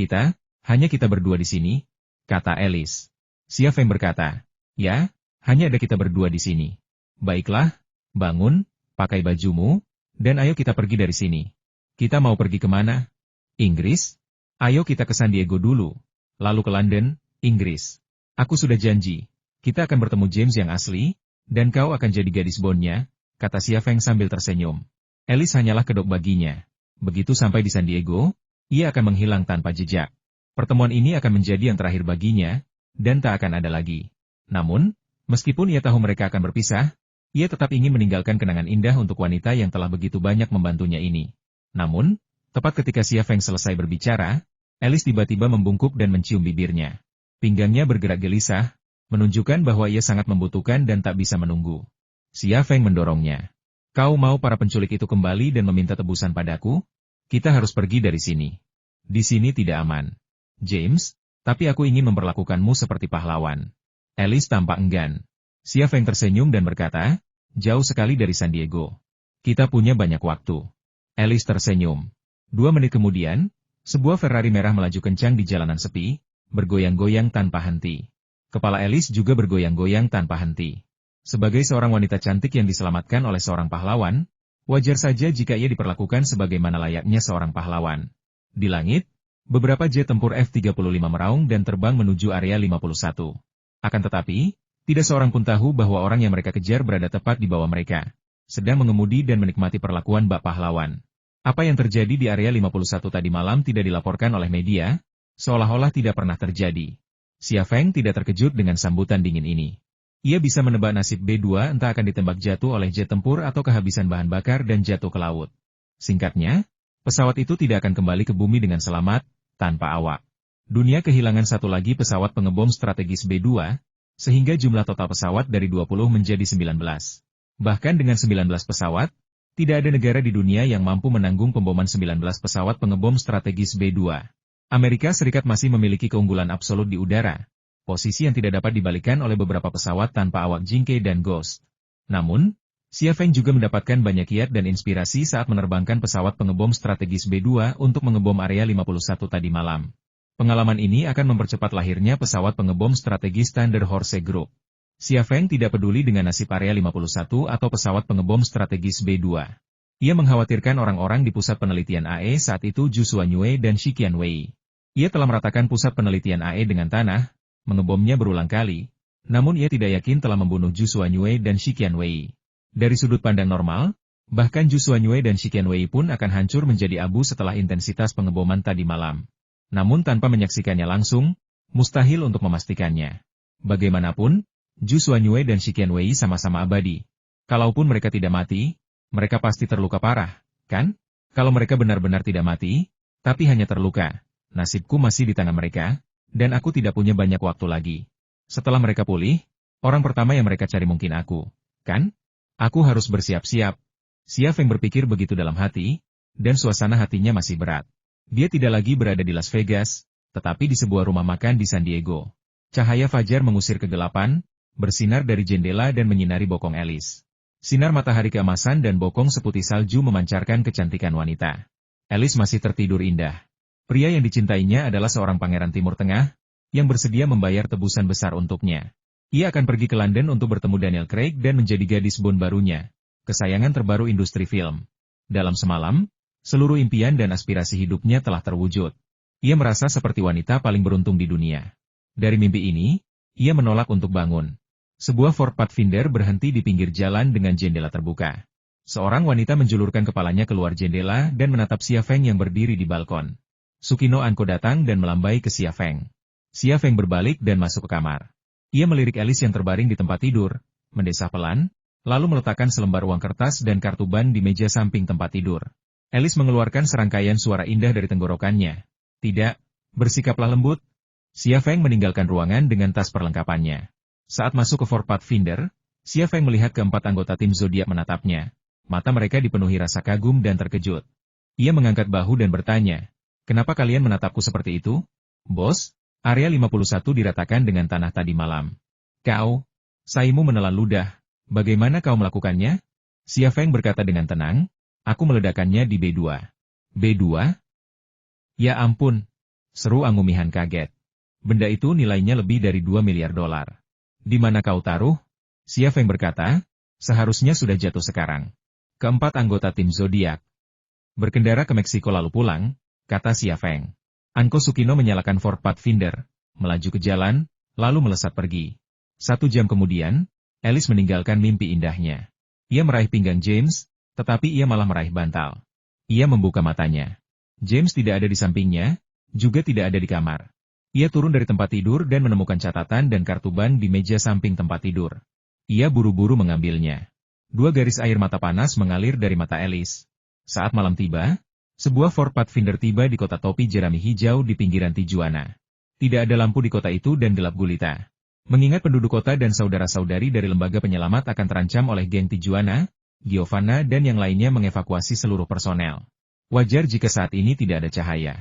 hanya kita berdua di sini?" kata Alice. Xia Feng berkata, "Ya, hanya ada kita berdua di sini." "Baiklah, bangun, pakai bajumu, dan ayo kita pergi dari sini." "Kita mau pergi kemana?" "Inggris? Ayo kita ke San Diego dulu, lalu ke London, Inggris. Aku sudah janji, kita akan bertemu James yang asli, dan kau akan jadi gadis Bondnya," kata Xia Feng sambil tersenyum. Alice hanyalah kedok baginya. Begitu sampai di San Diego, ia akan menghilang tanpa jejak. Pertemuan ini akan menjadi yang terakhir baginya, dan tak akan ada lagi. Namun, meskipun ia tahu mereka akan berpisah, ia tetap ingin meninggalkan kenangan indah untuk wanita yang telah begitu banyak membantunya ini. Namun, tepat ketika Xia Feng selesai berbicara, Alice tiba-tiba membungkuk dan mencium bibirnya. Pinggangnya bergerak gelisah, menunjukkan bahwa ia sangat membutuhkan dan tak bisa menunggu. Xia Feng mendorongnya. "Kau mau para penculik itu kembali dan meminta tebusan padaku? Kita harus pergi dari sini. Di sini tidak aman. James, tapi aku ingin memperlakukanmu seperti pahlawan." Alice tampak enggan. Xia Feng tersenyum dan berkata, "Jauh sekali dari San Diego. Kita punya banyak waktu." Alice tersenyum. 2 menit kemudian, Sebuah Ferrari merah melaju kencang di jalanan sepi, bergoyang-goyang tanpa henti. Kepala Alice juga bergoyang-goyang tanpa henti. Sebagai seorang wanita cantik yang diselamatkan oleh seorang pahlawan, wajar saja jika ia diperlakukan sebagaimana layaknya seorang pahlawan. Di langit, beberapa jet tempur F-35 meraung dan terbang menuju area 51. Akan tetapi, tidak seorang pun tahu bahwa orang yang mereka kejar berada tepat di bawah mereka, sedang mengemudi dan menikmati perlakuan bak pahlawan. Apa yang terjadi di area 51 tadi malam tidak dilaporkan oleh media, seolah-olah tidak pernah terjadi. Xia Feng tidak terkejut dengan sambutan dingin ini. Ia bisa menebak nasib B2 entah akan ditembak jatuh oleh jet tempur atau kehabisan bahan bakar dan jatuh ke laut. Singkatnya, pesawat itu tidak akan kembali ke bumi dengan selamat, tanpa awak. Dunia kehilangan satu lagi pesawat pengebom strategis B2, sehingga jumlah total pesawat dari 20 menjadi 19. Bahkan dengan 19 pesawat, tidak ada negara di dunia yang mampu menanggung pemboman 19 pesawat pengebom strategis B2. Amerika Serikat masih memiliki keunggulan absolut di udara, posisi yang tidak dapat dibalikan oleh beberapa pesawat tanpa awak Jingke dan Ghost. Namun, Xia Feng juga mendapatkan banyak kiat dan inspirasi saat menerbangkan pesawat pengebom strategis B2 untuk mengebom area 51 tadi malam. Pengalaman ini akan mempercepat lahirnya pesawat pengebom strategis Thunder Horse Group. Xia Feng tidak peduli dengan nasib area 51 atau pesawat pengebom strategis B2. Ia mengkhawatirkan orang-orang di pusat penelitian AE saat itu Zhu Xuanyue dan Shi Qianwei. Ia telah meratakan pusat penelitian AE dengan tanah, mengebomnya berulang kali, namun ia tidak yakin telah membunuh Zhu Xuanyue dan Shi Qianwei. Dari sudut pandang normal, bahkan Zhu Xuanyue dan Shi Qianwei pun akan hancur menjadi abu setelah intensitas pengeboman tadi malam. Namun tanpa menyaksikannya langsung, mustahil untuk memastikannya. Bagaimanapun, Zhu Xuanyue dan Shi Qianwei sama-sama abadi. Kalaupun mereka tidak mati, mereka pasti terluka parah, kan? Kalau mereka benar-benar tidak mati, tapi hanya terluka, nasibku masih di tangan mereka, dan aku tidak punya banyak waktu lagi. Setelah mereka pulih, orang pertama yang mereka cari mungkin aku, kan? Aku harus bersiap-siap. Xia Feng berpikir begitu dalam hati, dan suasana hatinya masih berat. Dia tidak lagi berada di Las Vegas, tetapi di sebuah rumah makan di San Diego. Cahaya fajar mengusir kegelapan, bersinar dari jendela dan menyinari bokong Alice. Sinar matahari keemasan dan bokong seputih salju memancarkan kecantikan wanita. Alice masih tertidur indah. Pria yang dicintainya adalah seorang pangeran Timur Tengah, yang bersedia membayar tebusan besar untuknya. Ia akan pergi ke London untuk bertemu Daniel Craig dan menjadi gadis Bond barunya, kesayangan terbaru industri film. Dalam semalam, seluruh impian dan aspirasi hidupnya telah terwujud. Ia merasa seperti wanita paling beruntung di dunia. Dari mimpi ini, ia menolak untuk bangun. Sebuah Ford Pathfinder berhenti di pinggir jalan dengan jendela terbuka. Seorang wanita menjulurkan kepalanya keluar jendela dan menatap Xia Feng yang berdiri di balkon. Sukino Anko datang dan melambai ke Xia Feng. Xia Feng berbalik dan masuk ke kamar. Ia melirik Alice yang terbaring di tempat tidur, mendesah pelan, lalu meletakkan selembar uang kertas dan kartu ban di meja samping tempat tidur. Alice mengeluarkan serangkaian suara indah dari tenggorokannya. Tidak, bersikaplah lembut. Xia Feng meninggalkan ruangan dengan tas perlengkapannya. Saat masuk ke Ford Pathfinder, Xia Feng melihat keempat anggota tim zodiak menatapnya. Mata mereka dipenuhi rasa kagum dan terkejut. Ia mengangkat bahu dan bertanya, "Kenapa kalian menatapku seperti itu?" "Bos, area 51 diratakan dengan tanah tadi malam." "Kau, saimu menelan ludah. Bagaimana kau melakukannya?" Xia Feng berkata dengan tenang, "Aku meledakannya di B2." "B2? Ya ampun," seru Angumihan kaget. "Benda itu nilainya lebih dari 2 miliar dolar. Di mana kau taruh?" Xia Feng berkata, "Seharusnya sudah jatuh sekarang." Keempat anggota tim zodiak berkendara ke Meksiko lalu pulang, kata Xia Feng. Anko Sukino menyalakan Ford Pathfinder, melaju ke jalan, lalu melesat pergi. 1 jam kemudian, Alice meninggalkan mimpi indahnya. Ia meraih pinggang James, tetapi ia malah meraih bantal. Ia membuka matanya. James tidak ada di sampingnya, juga tidak ada di kamar. Ia turun dari tempat tidur dan menemukan catatan dan kartu ban di meja samping tempat tidur. Ia buru-buru mengambilnya. 2 garis air mata panas mengalir dari mata Alice. Saat malam tiba, sebuah Ford Pathfinder tiba di kota topi jerami hijau di pinggiran Tijuana. Tidak ada lampu di kota itu dan gelap gulita. Mengingat penduduk kota dan saudara-saudari dari lembaga penyelamat akan terancam oleh geng Tijuana, Giovanna dan yang lainnya mengevakuasi seluruh personel. Wajar jika saat ini tidak ada cahaya.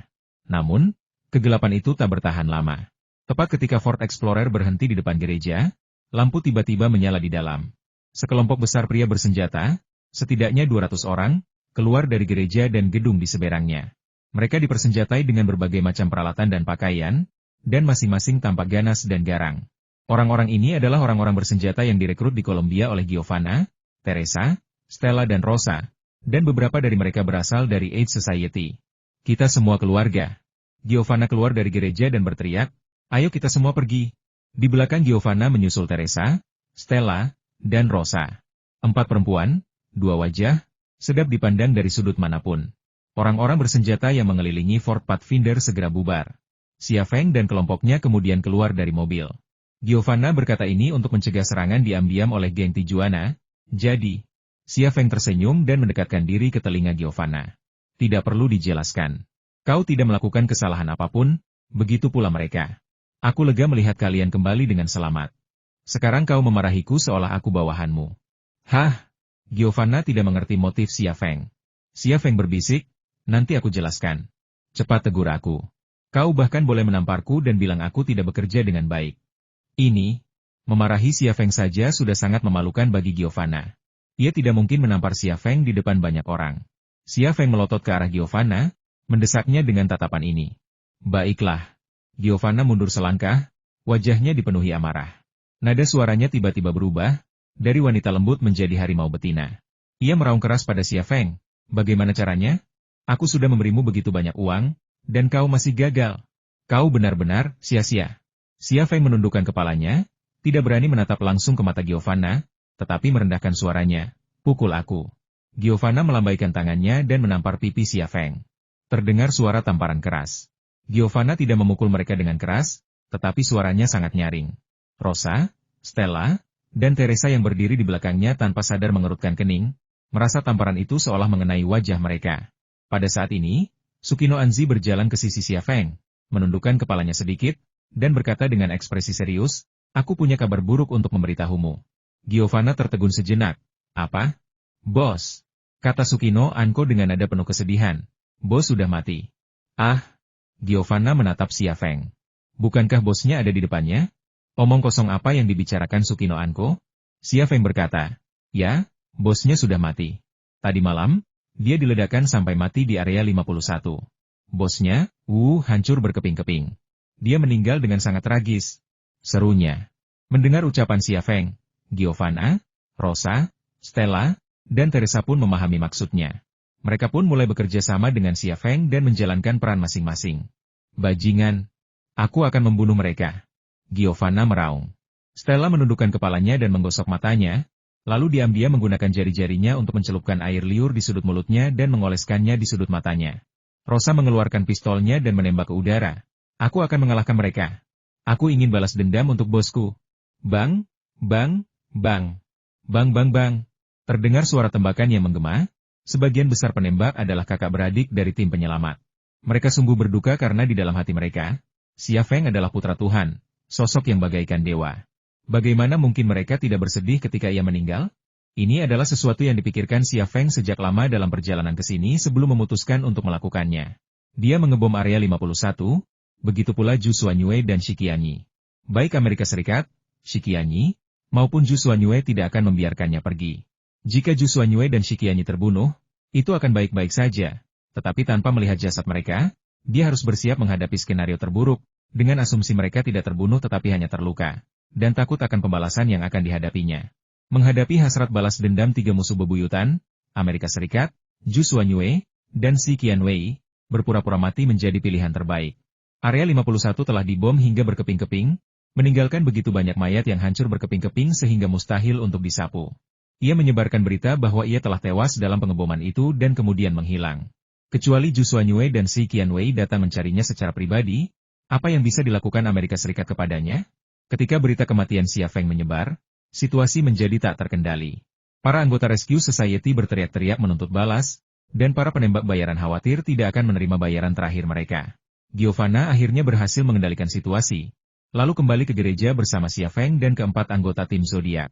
Namun, kegelapan itu tak bertahan lama. Tepat ketika Ford Explorer berhenti di depan gereja, lampu tiba-tiba menyala di dalam. Sekelompok besar pria bersenjata, setidaknya 200 orang, keluar dari gereja dan gedung di seberangnya. Mereka dipersenjatai dengan berbagai macam peralatan dan pakaian, dan masing-masing tampak ganas dan garang. Orang-orang ini adalah orang-orang bersenjata yang direkrut di Kolombia oleh Giovanna, Teresa, Stella dan Rosa, dan beberapa dari mereka berasal dari Aid Society. Kita semua keluarga. Giovanna keluar dari gereja dan berteriak, "Ayo kita semua pergi." Di belakang Giovanna menyusul Teresa, Stella, dan Rosa. 4 perempuan, 2 wajah, sedap dipandang dari sudut manapun. Orang-orang bersenjata yang mengelilingi Fort Pathfinder segera bubar. Xia Feng dan kelompoknya kemudian keluar dari mobil. Giovanna berkata ini untuk mencegah serangan diam-diam oleh geng Tijuana. Jadi, Xia Feng tersenyum dan mendekatkan diri ke telinga Giovanna. Tidak perlu dijelaskan. Kau tidak melakukan kesalahan apapun, begitu pula mereka. Aku lega melihat kalian kembali dengan selamat. Sekarang kau memarahiku seolah aku bawahanmu. Hah? Giovanna tidak mengerti motif Xia Feng. Xia Feng berbisik, nanti aku jelaskan. Cepat tegur aku. Kau bahkan boleh menamparku dan bilang aku tidak bekerja dengan baik. Ini, memarahi Xia Feng saja sudah sangat memalukan bagi Giovanna. Ia tidak mungkin menampar Xia Feng di depan banyak orang. Xia Feng melotot ke arah Giovanna, mendesaknya dengan tatapan ini. Baiklah. Giovanna mundur selangkah, wajahnya dipenuhi amarah. Nada suaranya tiba-tiba berubah, dari wanita lembut menjadi harimau betina. Ia meraung keras pada Xia Feng. Bagaimana caranya? Aku sudah memberimu begitu banyak uang, dan kau masih gagal. Kau benar-benar sia-sia. Xia Feng menundukkan kepalanya, tidak berani menatap langsung ke mata Giovanna, tetapi merendahkan suaranya. Pukul aku. Giovanna melambaikan tangannya dan menampar pipi Xia Feng. Terdengar suara tamparan keras. Giovanna tidak memukul mereka dengan keras, tetapi suaranya sangat nyaring. Rosa, Stella, dan Teresa yang berdiri di belakangnya tanpa sadar mengerutkan kening, merasa tamparan itu seolah mengenai wajah mereka. Pada saat ini, Sukino Anzi berjalan ke sisi Xia Feng, menundukkan kepalanya sedikit, dan berkata dengan ekspresi serius, "Aku punya kabar buruk untuk memberitahumu." Giovanna tertegun sejenak. "Apa?" "Bos," kata Sukino Anko dengan nada penuh kesedihan. "Bos sudah mati." "Ah!" Giovanna menatap Xia Feng. "Bukankah bosnya ada di depannya?" "Omong kosong apa yang dibicarakan Sukino Anko?" Xia Feng berkata, "Ya, bosnya sudah mati. Tadi malam, dia diledakkan sampai mati di area 51. Bosnya, hancur berkeping-keping. Dia meninggal dengan sangat tragis." Serunya. Mendengar ucapan Xia Feng, Giovanna, Rosa, Stella, dan Teresa pun memahami maksudnya. Mereka pun mulai bekerja sama dengan Xia Feng dan menjalankan peran masing-masing. "Bajingan, aku akan membunuh mereka." Giovanna meraung. Stella menundukkan kepalanya dan menggosok matanya, lalu diam-diam menggunakan jari-jarinya untuk mencelupkan air liur di sudut mulutnya dan mengoleskannya di sudut matanya. Rosa mengeluarkan pistolnya dan menembak ke udara. "Aku akan mengalahkan mereka. Aku ingin balas dendam untuk bosku." Bang, bang, bang. Bang bang bang. Terdengar suara tembakan yang menggema. Sebagian besar penembak adalah kakak beradik dari tim penyelamat. Mereka sungguh berduka karena di dalam hati mereka, Xia Feng adalah putra Tuhan, sosok yang bagaikan dewa. Bagaimana mungkin mereka tidak bersedih ketika ia meninggal? Ini adalah sesuatu yang dipikirkan Xia Feng sejak lama dalam perjalanan ke sini sebelum memutuskan untuk melakukannya. Dia mengebom area 51, begitu pula Zhu Xuanyue dan Shikianyi. Baik Amerika Serikat, Shikianyi, maupun Zhu Xuanyue tidak akan membiarkannya pergi. Jika Zhu Xuanyue dan Shikianyi terbunuh, itu akan baik-baik saja. Tetapi tanpa melihat jasad mereka, dia harus bersiap menghadapi skenario terburuk, dengan asumsi mereka tidak terbunuh tetapi hanya terluka, dan takut akan pembalasan yang akan dihadapinya. Menghadapi hasrat balas dendam 3 musuh bebuyutan, Amerika Serikat, Zhu Xuanyue, dan Xi Qianwei, berpura-pura mati menjadi pilihan terbaik. Area 51 telah dibom hingga berkeping-keping, meninggalkan begitu banyak mayat yang hancur berkeping-keping sehingga mustahil untuk disapu. Ia menyebarkan berita bahwa ia telah tewas dalam pengeboman itu dan kemudian menghilang. Kecuali Zhu Xuanyue dan Xi Qianwei datang mencarinya secara pribadi, apa yang bisa dilakukan Amerika Serikat kepadanya? Ketika berita kematian Xia Feng menyebar, situasi menjadi tak terkendali. Para anggota Rescue Society berteriak-teriak menuntut balas, dan para penembak bayaran khawatir tidak akan menerima bayaran terakhir mereka. Giovanna akhirnya berhasil mengendalikan situasi, lalu kembali ke gereja bersama Xia Feng dan keempat anggota tim Zodiac.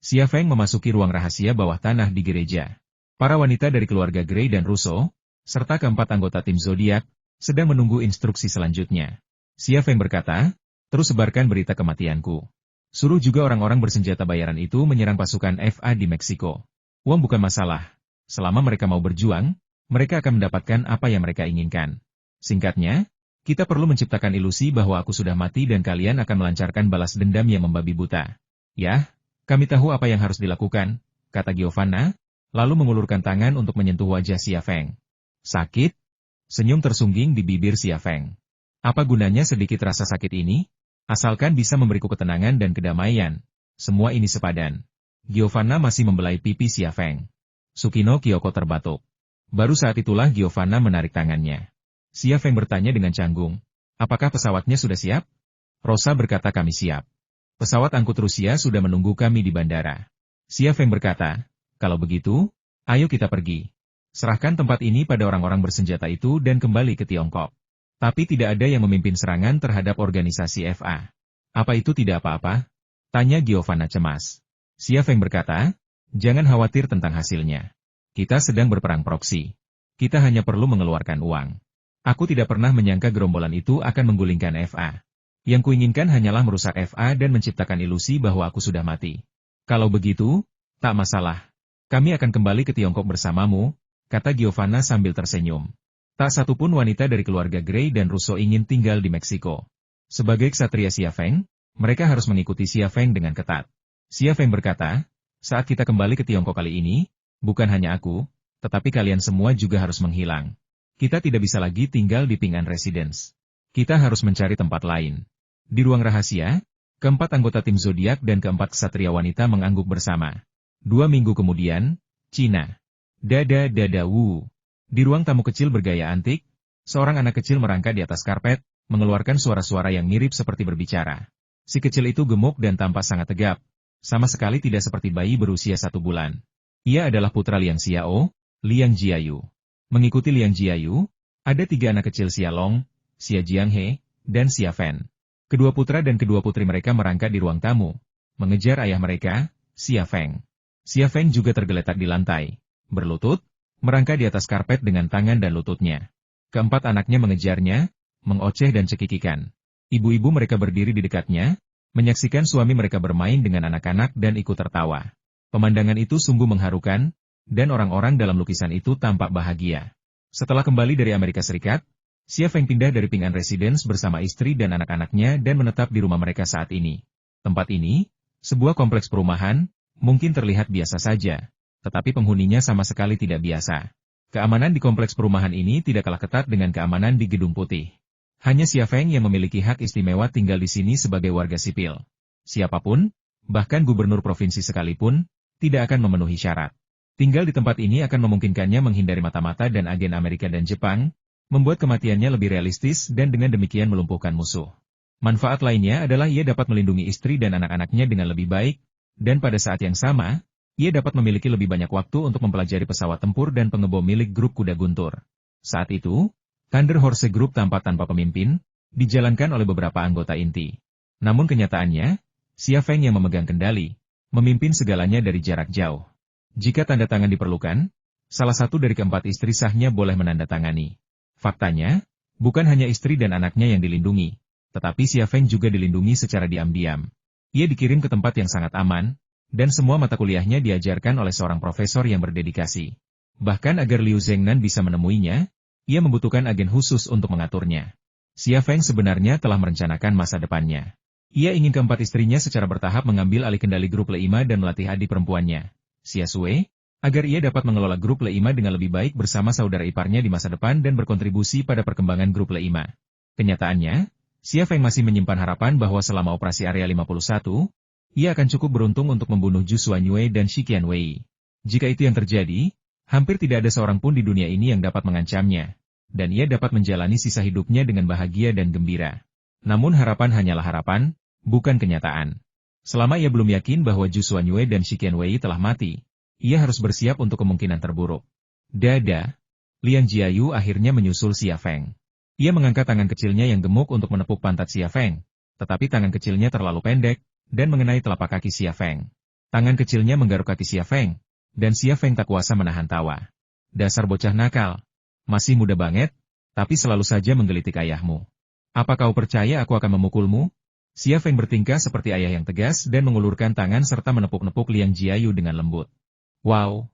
Xia Feng memasuki ruang rahasia bawah tanah di gereja. Para wanita dari keluarga Gray dan Russo, serta keempat anggota tim Zodiac, sedang menunggu instruksi selanjutnya. Xia Feng berkata, "Terus sebarkan berita kematianku. Suruh juga orang-orang bersenjata bayaran itu menyerang pasukan FA di Meksiko. Uang bukan masalah. Selama mereka mau berjuang, mereka akan mendapatkan apa yang mereka inginkan. Singkatnya, kita perlu menciptakan ilusi bahwa aku sudah mati dan kalian akan melancarkan balas dendam yang membabi buta. Yah, kami tahu apa yang harus dilakukan, kata Giovanna, lalu mengulurkan tangan untuk menyentuh wajah Xia Feng. Sakit? Senyum tersungging di bibir Xia Feng. Apa gunanya sedikit rasa sakit ini? Asalkan bisa memberiku ketenangan dan kedamaian. Semua ini sepadan. Giovanna masih membelai pipi Xia Feng. Tsukino Kyoko terbatuk. Baru saat itulah Giovanna menarik tangannya. Xia Feng bertanya dengan canggung. Apakah pesawatnya sudah siap? Rosa berkata kami siap. Pesawat angkut Rusia sudah menunggu kami di bandara. Xia Feng berkata, kalau begitu, ayo kita pergi. Serahkan tempat ini pada orang-orang bersenjata itu dan kembali ke Tiongkok. Tapi tidak ada yang memimpin serangan terhadap organisasi FA. Apa itu tidak apa-apa? Tanya Giovanna cemas. Xia Feng berkata, jangan khawatir tentang hasilnya. Kita sedang berperang proksi. Kita hanya perlu mengeluarkan uang. Aku tidak pernah menyangka gerombolan itu akan menggulingkan FA. Yang kuinginkan hanyalah merusak FA dan menciptakan ilusi bahwa aku sudah mati. Kalau begitu, tak masalah. Kami akan kembali ke Tiongkok bersamamu, kata Giovanna sambil tersenyum. Tak satupun wanita dari keluarga Gray dan Russo ingin tinggal di Meksiko. Sebagai ksatria Xia Feng, mereka harus mengikuti Xia Feng dengan ketat. Xia Feng berkata, saat kita kembali ke Tiongkok kali ini, bukan hanya aku, tetapi kalian semua juga harus menghilang. Kita tidak bisa lagi tinggal di Ping An Residence. Kita harus mencari tempat lain. Di ruang rahasia, keempat anggota tim zodiak dan keempat ksatria wanita mengangguk bersama. 2 minggu kemudian, Cina. Dada wu. Di ruang tamu kecil bergaya antik, seorang anak kecil merangkak di atas karpet, mengeluarkan suara-suara yang mirip seperti berbicara. Si kecil itu gemuk dan tampak sangat tegap, sama sekali tidak seperti bayi berusia 1 bulan. Ia adalah putra Liang Xiao, Liang Jiayu. Mengikuti Liang Jiayu, ada 3 anak kecil Xia Long, Xia Jianghe, dan Xia Fen. Kedua putra dan kedua putri mereka merangkak di ruang tamu, mengejar ayah mereka, Xia Feng. Xia Feng juga tergeletak di lantai, berlutut, merangkak di atas karpet dengan tangan dan lututnya. Keempat anaknya mengejarnya, mengoceh dan cekikikan. Ibu-ibu mereka berdiri di dekatnya, menyaksikan suami mereka bermain dengan anak-anak dan ikut tertawa. Pemandangan itu sungguh mengharukan, dan orang-orang dalam lukisan itu tampak bahagia. Setelah kembali dari Amerika Serikat, Xia Feng pindah dari Ping An Residence bersama istri dan anak-anaknya dan menetap di rumah mereka saat ini. Tempat ini, sebuah kompleks perumahan, mungkin terlihat biasa saja, tetapi penghuninya sama sekali tidak biasa. Keamanan di kompleks perumahan ini tidak kalah ketat dengan keamanan di Gedung Putih. Hanya Xia Feng yang memiliki hak istimewa tinggal di sini sebagai warga sipil. Siapapun, bahkan gubernur provinsi sekalipun, tidak akan memenuhi syarat. Tinggal di tempat ini akan memungkinkannya menghindari mata-mata dan agen Amerika dan Jepang, membuat kematiannya lebih realistis dan dengan demikian melumpuhkan musuh. Manfaat lainnya adalah ia dapat melindungi istri dan anak-anaknya dengan lebih baik, dan pada saat yang sama, ia dapat memiliki lebih banyak waktu untuk mempelajari pesawat tempur dan pengebom milik grup kuda guntur. Saat itu, Thunder Horse Group tampak tanpa pemimpin, dijalankan oleh beberapa anggota inti. Namun kenyataannya, Xia Feng yang memegang kendali, memimpin segalanya dari jarak jauh. Jika tanda tangan diperlukan, salah satu dari keempat istri sahnya boleh menandatangani. Faktanya, bukan hanya istri dan anaknya yang dilindungi, tetapi Xia Feng juga dilindungi secara diam-diam. Ia dikirim ke tempat yang sangat aman, dan semua mata kuliahnya diajarkan oleh seorang profesor yang berdedikasi. Bahkan agar Liu Zhengnan bisa menemuinya, ia membutuhkan agen khusus untuk mengaturnya. Xia Feng sebenarnya telah merencanakan masa depannya. Ia ingin keempat istrinya secara bertahap mengambil alih kendali grup Le5 dan melatih adik perempuannya, Xia Sui, agar ia dapat mengelola grup Le5 dengan lebih baik bersama saudara iparnya di masa depan dan berkontribusi pada perkembangan grup Le5. Kenyataannya, Xia Feng masih menyimpan harapan bahwa selama operasi Area 51, ia akan cukup beruntung untuk membunuh Zhu Xuanyue dan Shi Qianwei. Jika itu yang terjadi, hampir tidak ada seorang pun di dunia ini yang dapat mengancamnya, dan ia dapat menjalani sisa hidupnya dengan bahagia dan gembira. Namun harapan hanyalah harapan, bukan kenyataan. Selama ia belum yakin bahwa Zhu Xuanyue dan Shi Qianwei telah mati, ia harus bersiap untuk kemungkinan terburuk. Dada. Liang Jiayu akhirnya menyusul Xia Feng. Ia mengangkat tangan kecilnya yang gemuk untuk menepuk pantat Xia Feng, tetapi tangan kecilnya terlalu pendek, dan mengenai telapak kaki Xia Feng. Tangan kecilnya menggaruk kaki Xia Feng, dan Xia Feng tak kuasa menahan tawa. Dasar bocah nakal. Masih muda banget, tapi selalu saja menggelitik ayahmu. Apa kau percaya aku akan memukulmu? Xia Feng bertingkah seperti ayah yang tegas dan mengulurkan tangan serta menepuk-nepuk Liang Jiayu dengan lembut. Wow!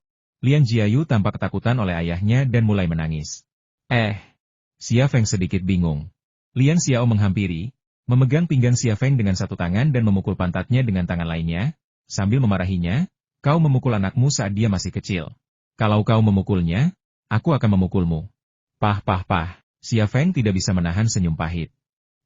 Liang Jiayu tampak ketakutan oleh ayahnya dan mulai menangis. Xia Feng sedikit bingung. Liang Xiao menghampiri, memegang pinggang Xia Feng dengan satu tangan dan memukul pantatnya dengan tangan lainnya, sambil memarahinya, kau memukul anakmu saat dia masih kecil. Kalau kau memukulnya, aku akan memukulmu. Pah. Xia Feng tidak bisa menahan senyum pahit.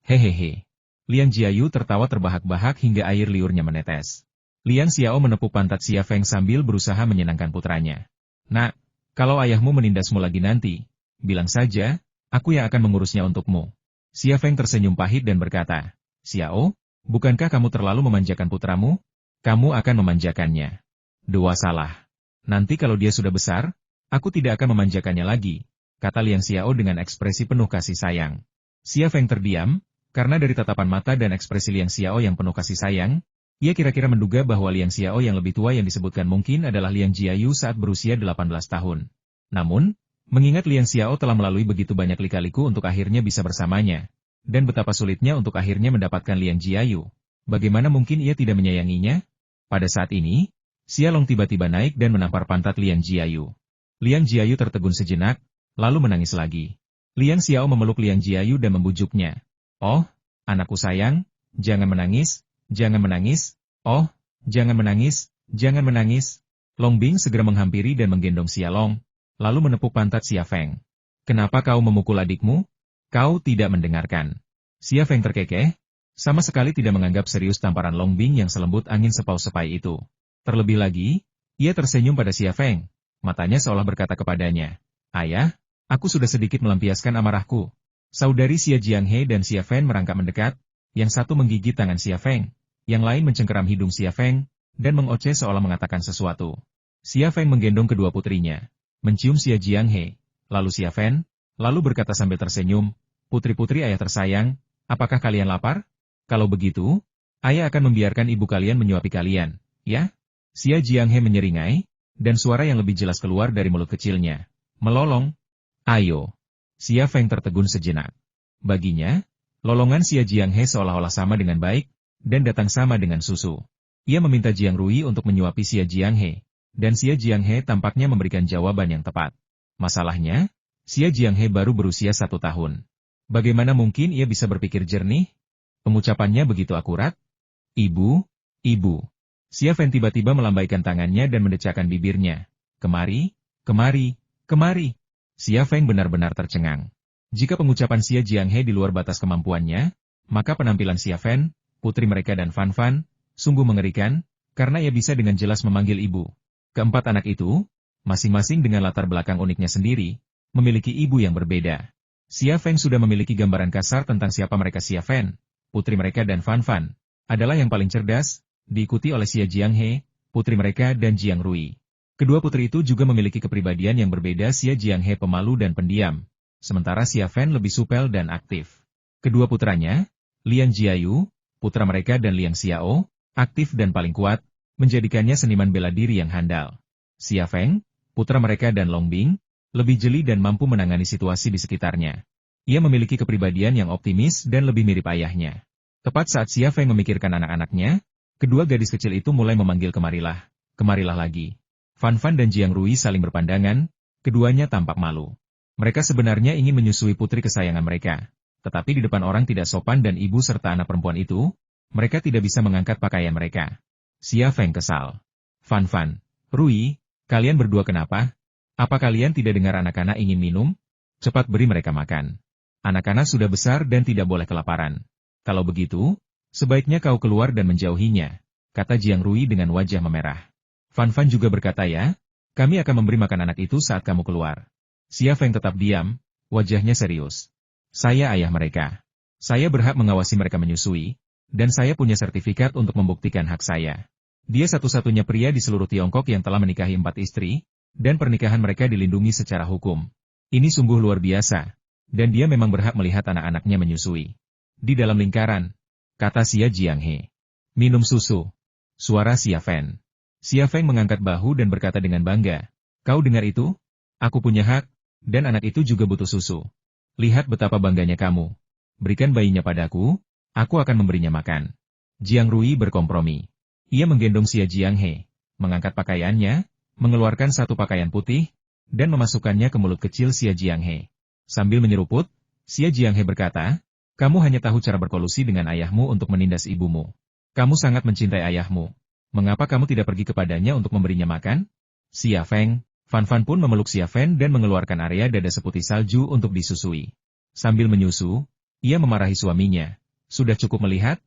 Hehehe. Liang Jiayu tertawa terbahak-bahak hingga air liurnya menetes. Liang Xiao menepuk pantat Xia Feng sambil berusaha menyenangkan putranya. Nak, kalau ayahmu menindasmu lagi nanti, bilang saja, aku yang akan mengurusnya untukmu. Xia Feng tersenyum pahit dan berkata, Xiao, bukankah kamu terlalu memanjakan putramu? Kamu akan memanjakannya. Dua salah. Nanti kalau dia sudah besar, aku tidak akan memanjakannya lagi, kata Liang Xiao dengan ekspresi penuh kasih sayang. Xia Feng terdiam, karena dari tatapan mata dan ekspresi Liang Xiao yang penuh kasih sayang, ia kira-kira menduga bahwa Liang Xiao yang lebih tua yang disebutkan mungkin adalah Liang Jiayu saat berusia 18 tahun. Namun, mengingat Liang Xiao telah melalui begitu banyak lika-liku untuk akhirnya bisa bersamanya, dan betapa sulitnya untuk akhirnya mendapatkan Liang Jiayu, bagaimana mungkin ia tidak menyayanginya? Pada saat ini, Xia Long tiba-tiba naik dan menampar pantat Liang Jiayu. Liang Jiayu tertegun sejenak, lalu menangis lagi. Liang Xiao memeluk Liang Jiayu dan membujuknya. Oh, anakku sayang, jangan menangis, jangan menangis, oh, jangan menangis, jangan menangis. Long Bing segera menghampiri dan menggendong Xia Long, lalu menepuk pantat Xia Feng. Kenapa kau memukul adikmu? Kau tidak mendengarkan. Xia Feng terkekeh, sama sekali tidak menganggap serius tamparan Long Bing yang selembut angin sepau-sepai itu. Terlebih lagi, ia tersenyum pada Xia Feng, matanya seolah berkata kepadanya, Ayah, aku sudah sedikit melampiaskan amarahku. Saudari Xia Jianghe dan Xia Feng merangkak mendekat, yang satu menggigit tangan Xia Feng, yang lain mencengkeram hidung Xia Feng, dan mengoceh seolah mengatakan sesuatu. Xia Feng menggendong kedua putrinya, mencium Xia Jianghe, lalu Xia Feng, lalu berkata sambil tersenyum, putri-putri ayah tersayang, apakah kalian lapar? Kalau begitu, ayah akan membiarkan ibu kalian menyuapi kalian, ya? Xia Jianghe menyeringai, dan suara yang lebih jelas keluar dari mulut kecilnya. Melolong. Ayo. Xia Feng tertegun sejenak. Baginya, lolongan Xia Jianghe seolah-olah sama dengan baik, dan datang sama dengan susu. Ia meminta Jiang Rui untuk menyuapi Xia Jianghe, dan Xia Jianghe tampaknya memberikan jawaban yang tepat. Masalahnya, Xia Jianghe baru berusia 1 tahun. Bagaimana mungkin ia bisa berpikir jernih? Pengucapannya begitu akurat. Ibu. Xia Feng tiba-tiba melambaikan tangannya dan mendecakkan bibirnya. Kemari. Xia Feng benar-benar tercengang. Jika pengucapan Xia Jianghe di luar batas kemampuannya, maka penampilan Xia Feng, putri mereka dan Fan Fan, sungguh mengerikan, karena ia bisa dengan jelas memanggil ibu. Keempat anak itu, masing-masing dengan latar belakang uniknya sendiri, memiliki ibu yang berbeda. Xia Feng sudah memiliki gambaran kasar tentang siapa mereka. Xia Feng, putri mereka dan Fan Fan, adalah yang paling cerdas, diikuti oleh Xia Jianghe, putri mereka dan Jiang Rui. Kedua putri itu juga memiliki kepribadian yang berbeda. Xia Jianghe pemalu dan pendiam, sementara Xia Feng lebih supel dan aktif. Kedua putranya, Liang Jiayu, putra mereka dan Liang Xiao, aktif dan paling kuat, menjadikannya seniman bela diri yang handal. Xia Feng, putra mereka dan Long Bing, lebih jeli dan mampu menangani situasi di sekitarnya. Ia memiliki kepribadian yang optimis dan lebih mirip ayahnya. Tepat saat Xia Feng memikirkan anak-anaknya, kedua gadis kecil itu mulai memanggil kemarilah lagi. Fan Fan dan Jiang Rui saling berpandangan, keduanya tampak malu. Mereka sebenarnya ingin menyusui putri kesayangan mereka, tetapi di depan orang tidak sopan dan ibu serta anak perempuan itu, mereka tidak bisa mengangkat pakaian mereka. Xia Feng kesal. Fan Fan, Rui, kalian berdua kenapa? Apa kalian tidak dengar anak-anak ingin minum? Cepat beri mereka makan. Anak-anak sudah besar dan tidak boleh kelaparan. Kalau begitu, sebaiknya kau keluar dan menjauhinya, kata Jiang Rui dengan wajah memerah. Fan Fan juga berkata ya, kami akan memberi makan anak itu saat kamu keluar. Xia Feng tetap diam, wajahnya serius. Saya ayah mereka. Saya berhak mengawasi mereka menyusui, dan saya punya sertifikat untuk membuktikan hak saya. Dia satu-satunya pria di seluruh Tiongkok yang telah menikahi 4 istri, dan pernikahan mereka dilindungi secara hukum. Ini sungguh luar biasa, dan dia memang berhak melihat anak-anaknya menyusui. Di dalam lingkaran, kata Xia Jianghe. Minum susu. Suara Xia Feng. Xia Feng mengangkat bahu dan berkata dengan bangga. Kau dengar itu? Aku punya hak, dan anak itu juga butuh susu. Lihat betapa bangganya kamu. Berikan bayinya padaku, aku akan memberinya makan. Jiang Rui berkompromi. Ia menggendong Xia Jianghe, mengangkat pakaiannya, mengeluarkan satu pakaian putih, dan memasukkannya ke mulut kecil Xia Jianghe. Sambil menyeruput, Xia Jianghe berkata, "Kamu hanya tahu cara berkolusi dengan ayahmu untuk menindas ibumu. Kamu sangat mencintai ayahmu. Mengapa kamu tidak pergi kepadanya untuk memberinya makan?" Xia Feng, Fan Fan pun memeluk Xia Feng dan mengeluarkan area dada seputih salju untuk disusui. Sambil menyusu, ia memarahi suaminya. "Sudah cukup melihat?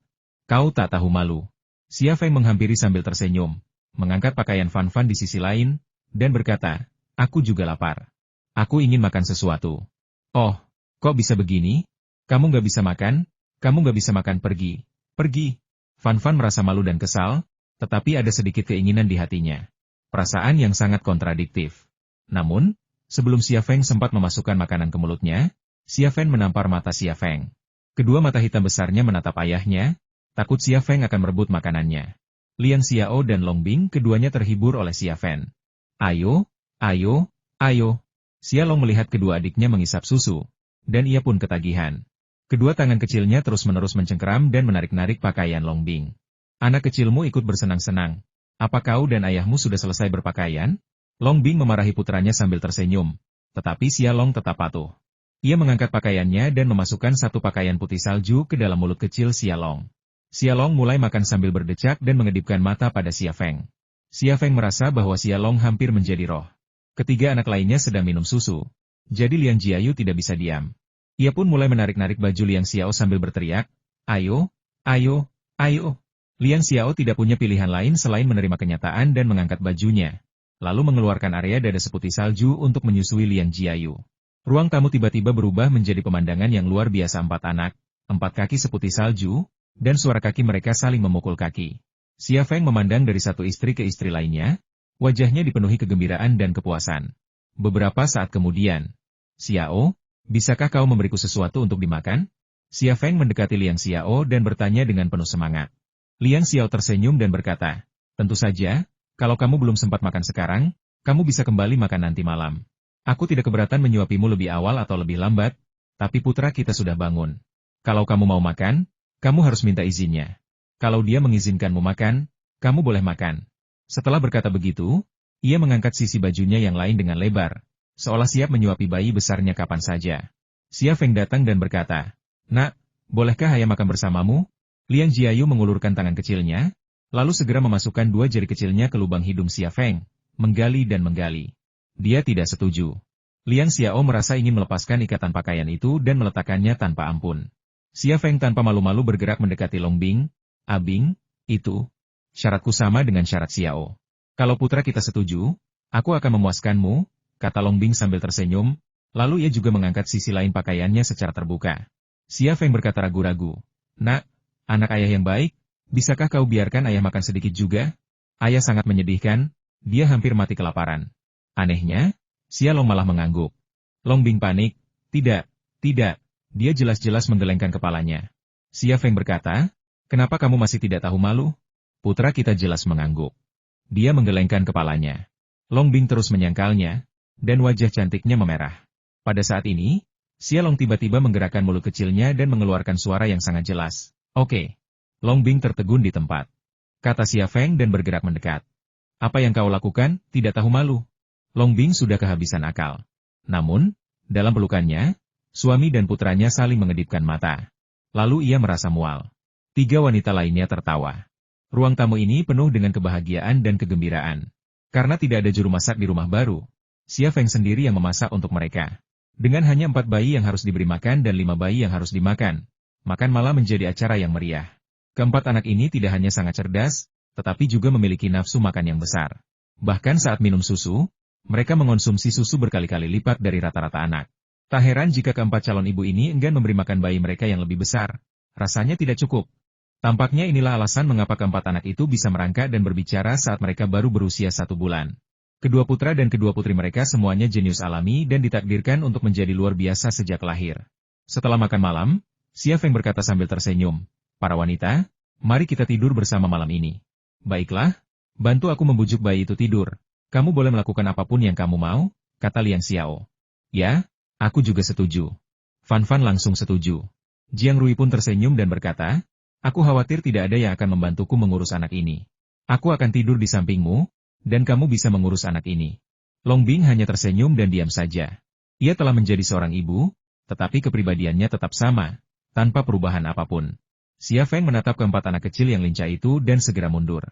Kau tak tahu malu." Xia Feng menghampiri sambil tersenyum, mengangkat pakaian Fan Fan di sisi lain, dan berkata, "Aku juga lapar. Aku ingin makan sesuatu." "Oh, kok bisa begini? Kamu gak bisa makan? Kamu gak bisa makan, pergi. Pergi." Fan Fan merasa malu dan kesal, tetapi ada sedikit keinginan di hatinya. Perasaan yang sangat kontradiktif. Namun, sebelum Xia Feng sempat memasukkan makanan ke mulutnya, Xia Feng menampar mata Xia Feng. Kedua mata hitam besarnya menatap ayahnya, takut Xia Feng akan merebut makanannya. Liang Xiao dan Long Bing keduanya terhibur oleh Xia Feng. "Ayo, ayo, ayo." Xia Long melihat kedua adiknya mengisap susu, dan ia pun ketagihan. Kedua tangan kecilnya terus-menerus mencengkeram dan menarik-narik pakaian Long Bing. "Anak kecilmu ikut bersenang-senang. Apa kau dan ayahmu sudah selesai berpakaian?" Long Bing memarahi putranya sambil tersenyum, tetapi Xia Long tetap patuh. Ia mengangkat pakaiannya dan memasukkan satu pakaian putih salju ke dalam mulut kecil Xia Long. Xia Long mulai makan sambil berdecak dan mengedipkan mata pada Xia Feng. Xia Feng merasa bahwa Xia Long hampir menjadi roh. Ketiga anak lainnya sedang minum susu. Jadi Liang Jiayu tidak bisa diam. Ia pun mulai menarik-narik baju Liang Xiao sambil berteriak, "Ayo, ayo, ayo." Liang Xiao tidak punya pilihan lain selain menerima kenyataan dan mengangkat bajunya, lalu mengeluarkan area dada seputih salju untuk menyusui Liang Jiayu. Ruang tamu tiba-tiba berubah menjadi pemandangan yang luar biasa. 4 anak, 4 kaki seputih salju, dan suara kaki mereka saling memukul kaki. Xia Feng memandang dari satu istri ke istri lainnya, wajahnya dipenuhi kegembiraan dan kepuasan. Beberapa saat kemudian, "Xiao, bisakah kau memberiku sesuatu untuk dimakan?" Xia Feng mendekati Liang Xiao dan bertanya dengan penuh semangat. Liang Xiao tersenyum dan berkata, "Tentu saja, kalau kamu belum sempat makan sekarang, kamu bisa kembali makan nanti malam. Aku tidak keberatan menyuapimu lebih awal atau lebih lambat, tapi putra kita sudah bangun. Kalau kamu mau makan, kamu harus minta izinnya. Kalau dia mengizinkanmu makan, kamu boleh makan." Setelah berkata begitu, ia mengangkat sisi bajunya yang lain dengan lebar, seolah siap menyuapi bayi besarnya kapan saja. Xia Feng datang dan berkata, "Nak, bolehkah ayah makan bersamamu?" Liang Jiayu mengulurkan tangan kecilnya, lalu segera memasukkan 2 jari kecilnya ke lubang hidung Xia Feng, menggali dan menggali. Dia tidak setuju. Liang Xiao merasa ingin melepaskan ikatan pakaian itu dan meletakkannya tanpa ampun. Xia Feng tanpa malu-malu bergerak mendekati Long Bing. "Abing, itu. Syaratku sama dengan syarat Xiao. Kalau putra kita setuju, aku akan memuaskanmu," kata Long Bing sambil tersenyum, lalu ia juga mengangkat sisi lain pakaiannya secara terbuka. Xia Feng berkata ragu-ragu, "Nak, anak ayah yang baik, bisakah kau biarkan ayah makan sedikit juga? Ayah sangat menyedihkan, dia hampir mati kelaparan." Anehnya, Xia Long malah mengangguk. Long Bing panik, "Tidak, tidak." Dia jelas-jelas menggelengkan kepalanya. Xia Feng berkata, "Kenapa kamu masih tidak tahu malu?" Putra kita jelas mengangguk. Dia menggelengkan kepalanya. Long Bing terus menyangkalnya, dan wajah cantiknya memerah. Pada saat ini, Xia Long tiba-tiba menggerakkan mulut kecilnya dan mengeluarkan suara yang sangat jelas. "Oke." Long Bing tertegun di tempat. Kata Xia Feng dan bergerak mendekat. "Apa yang kau lakukan, tidak tahu malu?" Long Bing sudah kehabisan akal. Namun, dalam pelukannya, suami dan putranya saling mengedipkan mata. Lalu ia merasa mual. 3 wanita lainnya tertawa. Ruang tamu ini penuh dengan kebahagiaan dan kegembiraan. Karena tidak ada juru masak di rumah baru, Xia Feng sendiri yang memasak untuk mereka. Dengan hanya 4 bayi yang harus diberi makan dan 5 bayi yang harus dimakan, makan malam menjadi acara yang meriah. Keempat anak ini tidak hanya sangat cerdas, tetapi juga memiliki nafsu makan yang besar. Bahkan saat minum susu, mereka mengonsumsi susu berkali-kali lipat dari rata-rata anak. Tak heran jika keempat calon ibu ini enggan memberi makan bayi mereka yang lebih besar. Rasanya tidak cukup. Tampaknya inilah alasan mengapa keempat anak itu bisa merangkak dan berbicara saat mereka baru berusia 1 bulan. Kedua putra dan kedua putri mereka semuanya jenius alami dan ditakdirkan untuk menjadi luar biasa sejak lahir. Setelah makan malam, Xia Feng berkata sambil tersenyum, "Para wanita, mari kita tidur bersama malam ini." "Baiklah, bantu aku membujuk bayi itu tidur. Kamu boleh melakukan apapun yang kamu mau," kata Liang Xiao. "Ya, aku juga setuju." Fan Fan langsung setuju. Jiang Rui pun tersenyum dan berkata, "Aku khawatir tidak ada yang akan membantuku mengurus anak ini. Aku akan tidur di sampingmu, dan kamu bisa mengurus anak ini. Long Bing hanya tersenyum dan diam saja. Ia telah menjadi seorang ibu, tetapi kepribadiannya tetap sama, tanpa perubahan apapun. Xia Feng menatap keempat anak kecil yang lincah itu dan segera mundur.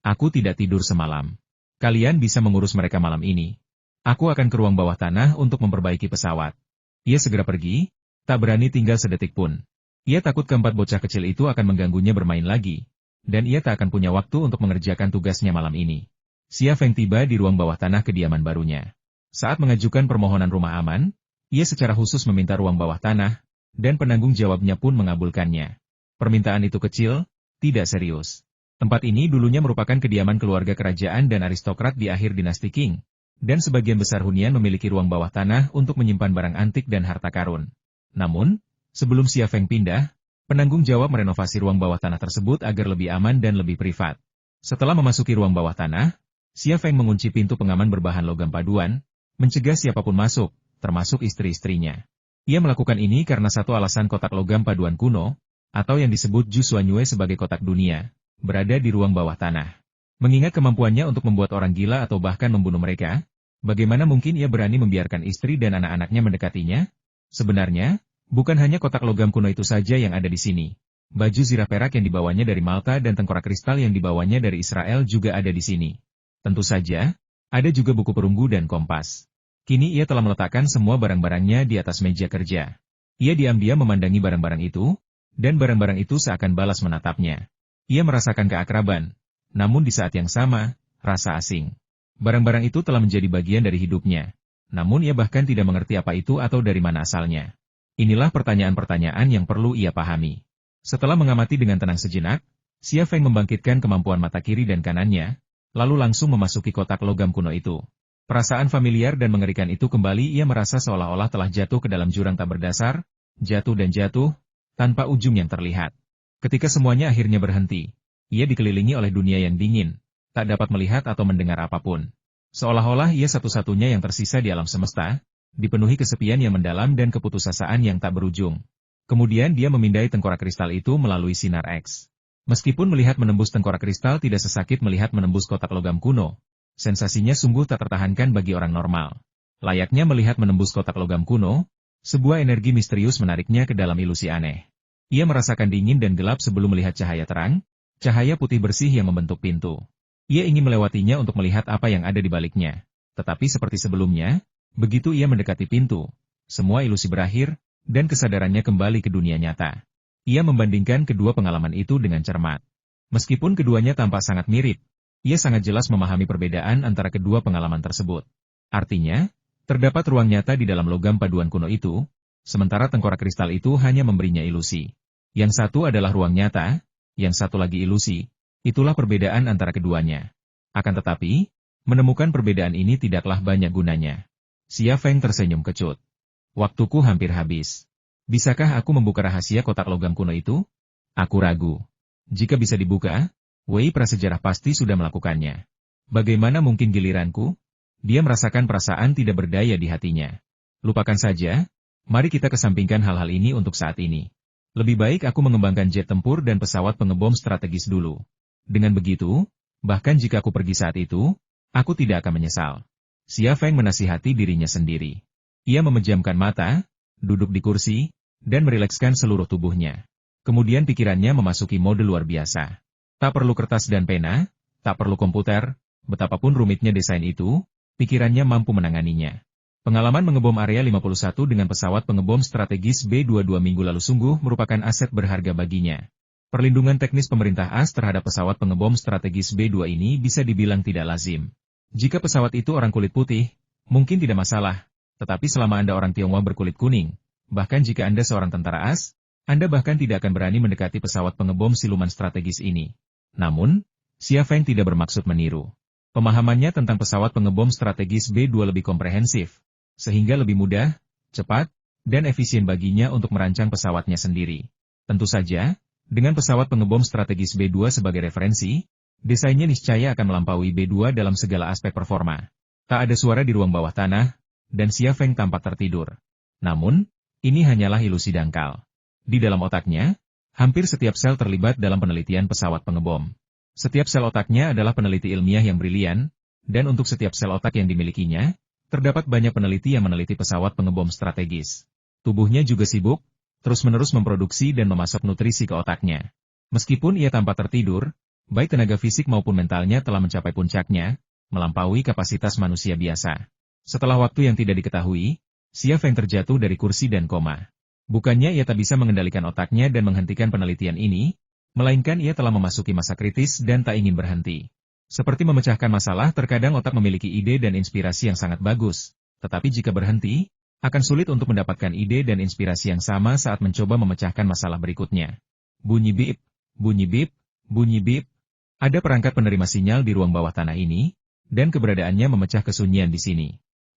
Aku tidak tidur semalam. Kalian bisa mengurus mereka malam ini. Aku akan ke ruang bawah tanah untuk memperbaiki pesawat. Ia segera pergi, tak berani tinggal sedetik pun. Ia takut keempat bocah kecil itu akan mengganggunya bermain lagi, dan ia tak akan punya waktu untuk mengerjakan tugasnya malam ini. Xia Feng tiba di ruang bawah tanah kediaman barunya. Saat mengajukan permohonan rumah aman, ia secara khusus meminta ruang bawah tanah, dan penanggung jawabnya pun mengabulkannya. Permintaan itu kecil, tidak serius. Tempat ini dulunya merupakan kediaman keluarga kerajaan dan aristokrat di akhir dinasti Qing, dan sebagian besar hunian memiliki ruang bawah tanah untuk menyimpan barang antik dan harta karun. Namun, sebelum Xia Feng pindah, penanggung jawab merenovasi ruang bawah tanah tersebut agar lebih aman dan lebih privat. Setelah memasuki ruang bawah tanah, Xia Feng mengunci pintu pengaman berbahan logam paduan, mencegah siapapun masuk, termasuk istri-istrinya. Ia melakukan ini karena satu alasan kotak logam paduan kuno, atau yang disebut Ju Xuanyue sebagai kotak dunia, berada di ruang bawah tanah. Mengingat kemampuannya untuk membuat orang gila atau bahkan membunuh mereka, bagaimana mungkin ia berani membiarkan istri dan anak-anaknya mendekatinya? Sebenarnya, bukan hanya kotak logam kuno itu saja yang ada di sini. Baju zirah perak yang dibawanya dari Malta dan tengkorak kristal yang dibawanya dari Israel juga ada di sini. Tentu saja, ada juga buku perunggu dan kompas. Kini ia telah meletakkan semua barang-barangnya di atas meja kerja. Ia diam-diam memandangi barang-barang itu, dan barang-barang itu seakan balas menatapnya. Ia merasakan keakraban, namun di saat yang sama, rasa asing. Barang-barang itu telah menjadi bagian dari hidupnya, namun ia bahkan tidak mengerti apa itu atau dari mana asalnya. Inilah pertanyaan-pertanyaan yang perlu ia pahami. Setelah mengamati dengan tenang sejenak, Xia Feng membangkitkan kemampuan mata kiri dan kanannya, lalu langsung memasuki kotak logam kuno itu. Perasaan familiar dan mengerikan itu kembali ia merasa seolah-olah telah jatuh ke dalam jurang tak berdasar, jatuh dan jatuh, tanpa ujung yang terlihat. Ketika semuanya akhirnya berhenti, ia dikelilingi oleh dunia yang dingin, tak dapat melihat atau mendengar apapun. Seolah-olah ia satu-satunya yang tersisa di alam semesta, dipenuhi kesepian yang mendalam dan keputusasaan yang tak berujung. Kemudian dia memindai tengkorak kristal itu melalui sinar X. Meskipun melihat menembus tengkorak kristal tidak sesakit melihat menembus kotak logam kuno, sensasinya sungguh tak tertahankan bagi orang normal. Layaknya melihat menembus kotak logam kuno, sebuah energi misterius menariknya ke dalam ilusi aneh. Ia merasakan dingin dan gelap sebelum melihat cahaya terang, cahaya putih bersih yang membentuk pintu. Ia ingin melewatinya untuk melihat apa yang ada di baliknya. Tetapi seperti sebelumnya, begitu ia mendekati pintu, semua ilusi berakhir, dan kesadarannya kembali ke dunia nyata. Ia membandingkan kedua pengalaman itu dengan cermat. Meskipun keduanya tampak sangat mirip, ia sangat jelas memahami perbedaan antara kedua pengalaman tersebut. Artinya, terdapat ruang nyata di dalam logam paduan kuno itu, sementara tengkorak kristal itu hanya memberinya ilusi. Yang satu adalah ruang nyata, yang satu lagi ilusi. Itulah perbedaan antara keduanya. Akan tetapi, menemukan perbedaan ini tidaklah banyak gunanya. Xia Feng tersenyum kecut. Waktuku hampir habis. Bisakah aku membuka rahasia kotak logam kuno itu? Aku ragu. Jika bisa dibuka, Wei prasejarah pasti sudah melakukannya. Bagaimana mungkin giliranku? Dia merasakan perasaan tidak berdaya di hatinya. Lupakan saja, mari kita kesampingkan hal-hal ini untuk saat ini. Lebih baik aku mengembangkan jet tempur dan pesawat pengebom strategis dulu. Dengan begitu, bahkan jika aku pergi saat itu, aku tidak akan menyesal. Xia Feng menasihati dirinya sendiri. Ia memejamkan mata, duduk di kursi, dan merilekskan seluruh tubuhnya. Kemudian pikirannya memasuki mode luar biasa. Tak perlu kertas dan pena, tak perlu komputer, betapapun rumitnya desain itu, pikirannya mampu menanganinya. Pengalaman mengebom Area 51 dengan pesawat pengebom strategis B-22 minggu lalu sungguh merupakan aset berharga baginya. Perlindungan teknis pemerintah AS terhadap pesawat pengebom strategis B-2 ini bisa dibilang tidak lazim. Jika pesawat itu orang kulit putih, mungkin tidak masalah, tetapi selama Anda orang Tionghoa berkulit kuning, bahkan jika Anda seorang tentara AS, Anda bahkan tidak akan berani mendekati pesawat pengebom siluman strategis ini. Namun, Xia Feng tidak bermaksud meniru. Pemahamannya tentang pesawat pengebom strategis B-2 lebih komprehensif, sehingga lebih mudah, cepat, dan efisien baginya untuk merancang pesawatnya sendiri. Tentu saja, dengan pesawat pengebom strategis B-2 sebagai referensi, desainnya niscaya akan melampaui B-2 dalam segala aspek performa. Tak ada suara di ruang bawah tanah, dan Xia Feng tampak tertidur. Namun, ini hanyalah ilusi dangkal. Di dalam otaknya, hampir setiap sel terlibat dalam penelitian pesawat pengebom. Setiap sel otaknya adalah peneliti ilmiah yang brilian, Dan untuk setiap sel otak yang dimilikinya, terdapat banyak peneliti yang meneliti pesawat pengebom strategis. Tubuhnya juga sibuk, terus-menerus memproduksi dan memasok nutrisi ke otaknya. Meskipun ia tampak tertidur, baik tenaga fisik maupun mentalnya telah mencapai puncaknya, melampaui kapasitas manusia biasa. Setelah waktu yang tidak diketahui, Xia Feng terjatuh dari kursi dan koma. Bukannya ia tak bisa mengendalikan otaknya dan menghentikan penelitian ini, melainkan ia telah memasuki masa kritis dan tak ingin berhenti. Seperti memecahkan masalah, terkadang otak memiliki ide dan inspirasi yang sangat bagus, tetapi jika berhenti, akan sulit untuk mendapatkan ide dan inspirasi yang sama saat mencoba memecahkan masalah berikutnya. Bunyi bip, bunyi bip, bunyi bip. Ada perangkat penerima sinyal di ruang bawah tanah ini, dan keberadaannya memecah kesunyian di sini.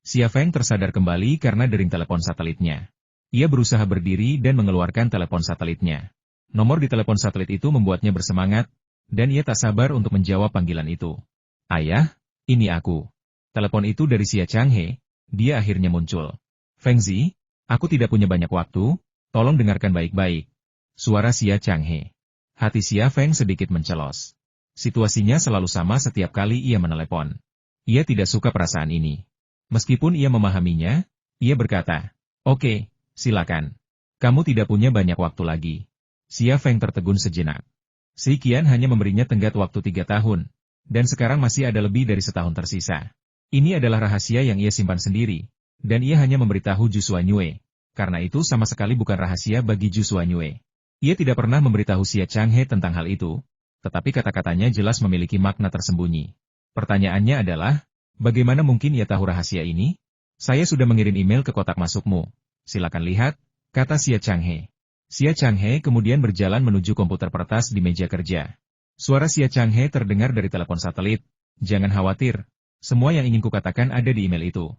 Xia Feng tersadar kembali karena dering telepon satelitnya. Ia berusaha berdiri dan mengeluarkan telepon satelitnya. Nomor di telepon satelit itu membuatnya bersemangat, dan ia tak sabar untuk menjawab panggilan itu. Ayah, ini aku. Telepon itu dari Xia Changhe, dia akhirnya muncul. Feng Zi, aku tidak punya banyak waktu, tolong dengarkan baik-baik. Suara Xia Changhe. Hati Xia Feng sedikit mencelos. Situasinya selalu sama setiap kali ia menelepon. Ia tidak suka perasaan ini. Meskipun ia memahaminya, ia berkata, "Oke, silakan. Kamu tidak punya banyak waktu lagi." Xia Feng tertegun sejenak. Si Qian hanya memberinya tenggat waktu 3 tahun, dan sekarang masih ada lebih dari setahun tersisa. Ini adalah rahasia yang ia simpan sendiri, dan ia hanya memberitahu Zhu Xuanyue. Karena itu sama sekali bukan rahasia bagi Zhu Xuanyue. Ia tidak pernah memberitahu Xia Changhe tentang hal itu, tetapi kata-katanya jelas memiliki makna tersembunyi. Pertanyaannya adalah, bagaimana mungkin ia tahu rahasia ini? Saya sudah mengirim email ke kotak masukmu. Silakan lihat, kata Xia Changhe. Xia Changhe kemudian berjalan menuju komputer peretas di meja kerja. Suara Xia Changhe terdengar dari telepon satelit. Jangan khawatir, semua yang ingin kukatakan ada di email itu.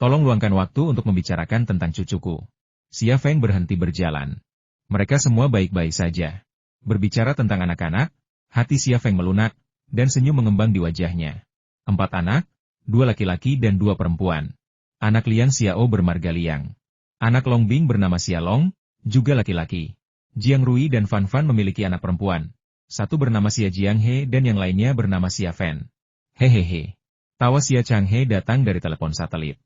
Tolong luangkan waktu untuk membicarakan tentang cucuku. Xia Feng berhenti berjalan. Mereka semua baik-baik saja. Berbicara tentang anak-anak, hati Xia Feng melunak, dan senyum mengembang di wajahnya. 4 anak, 2 laki-laki dan 2 perempuan. Anak Liang Xiao bermarga Liang. Anak Long Bing bernama Xia Long, juga laki-laki. Jiang Rui dan Fan Fan memiliki anak perempuan. Satu bernama Xia Jianghe dan yang lainnya bernama Xia Fen. Hehehe. Tawa Xia Changhe datang dari telepon satelit.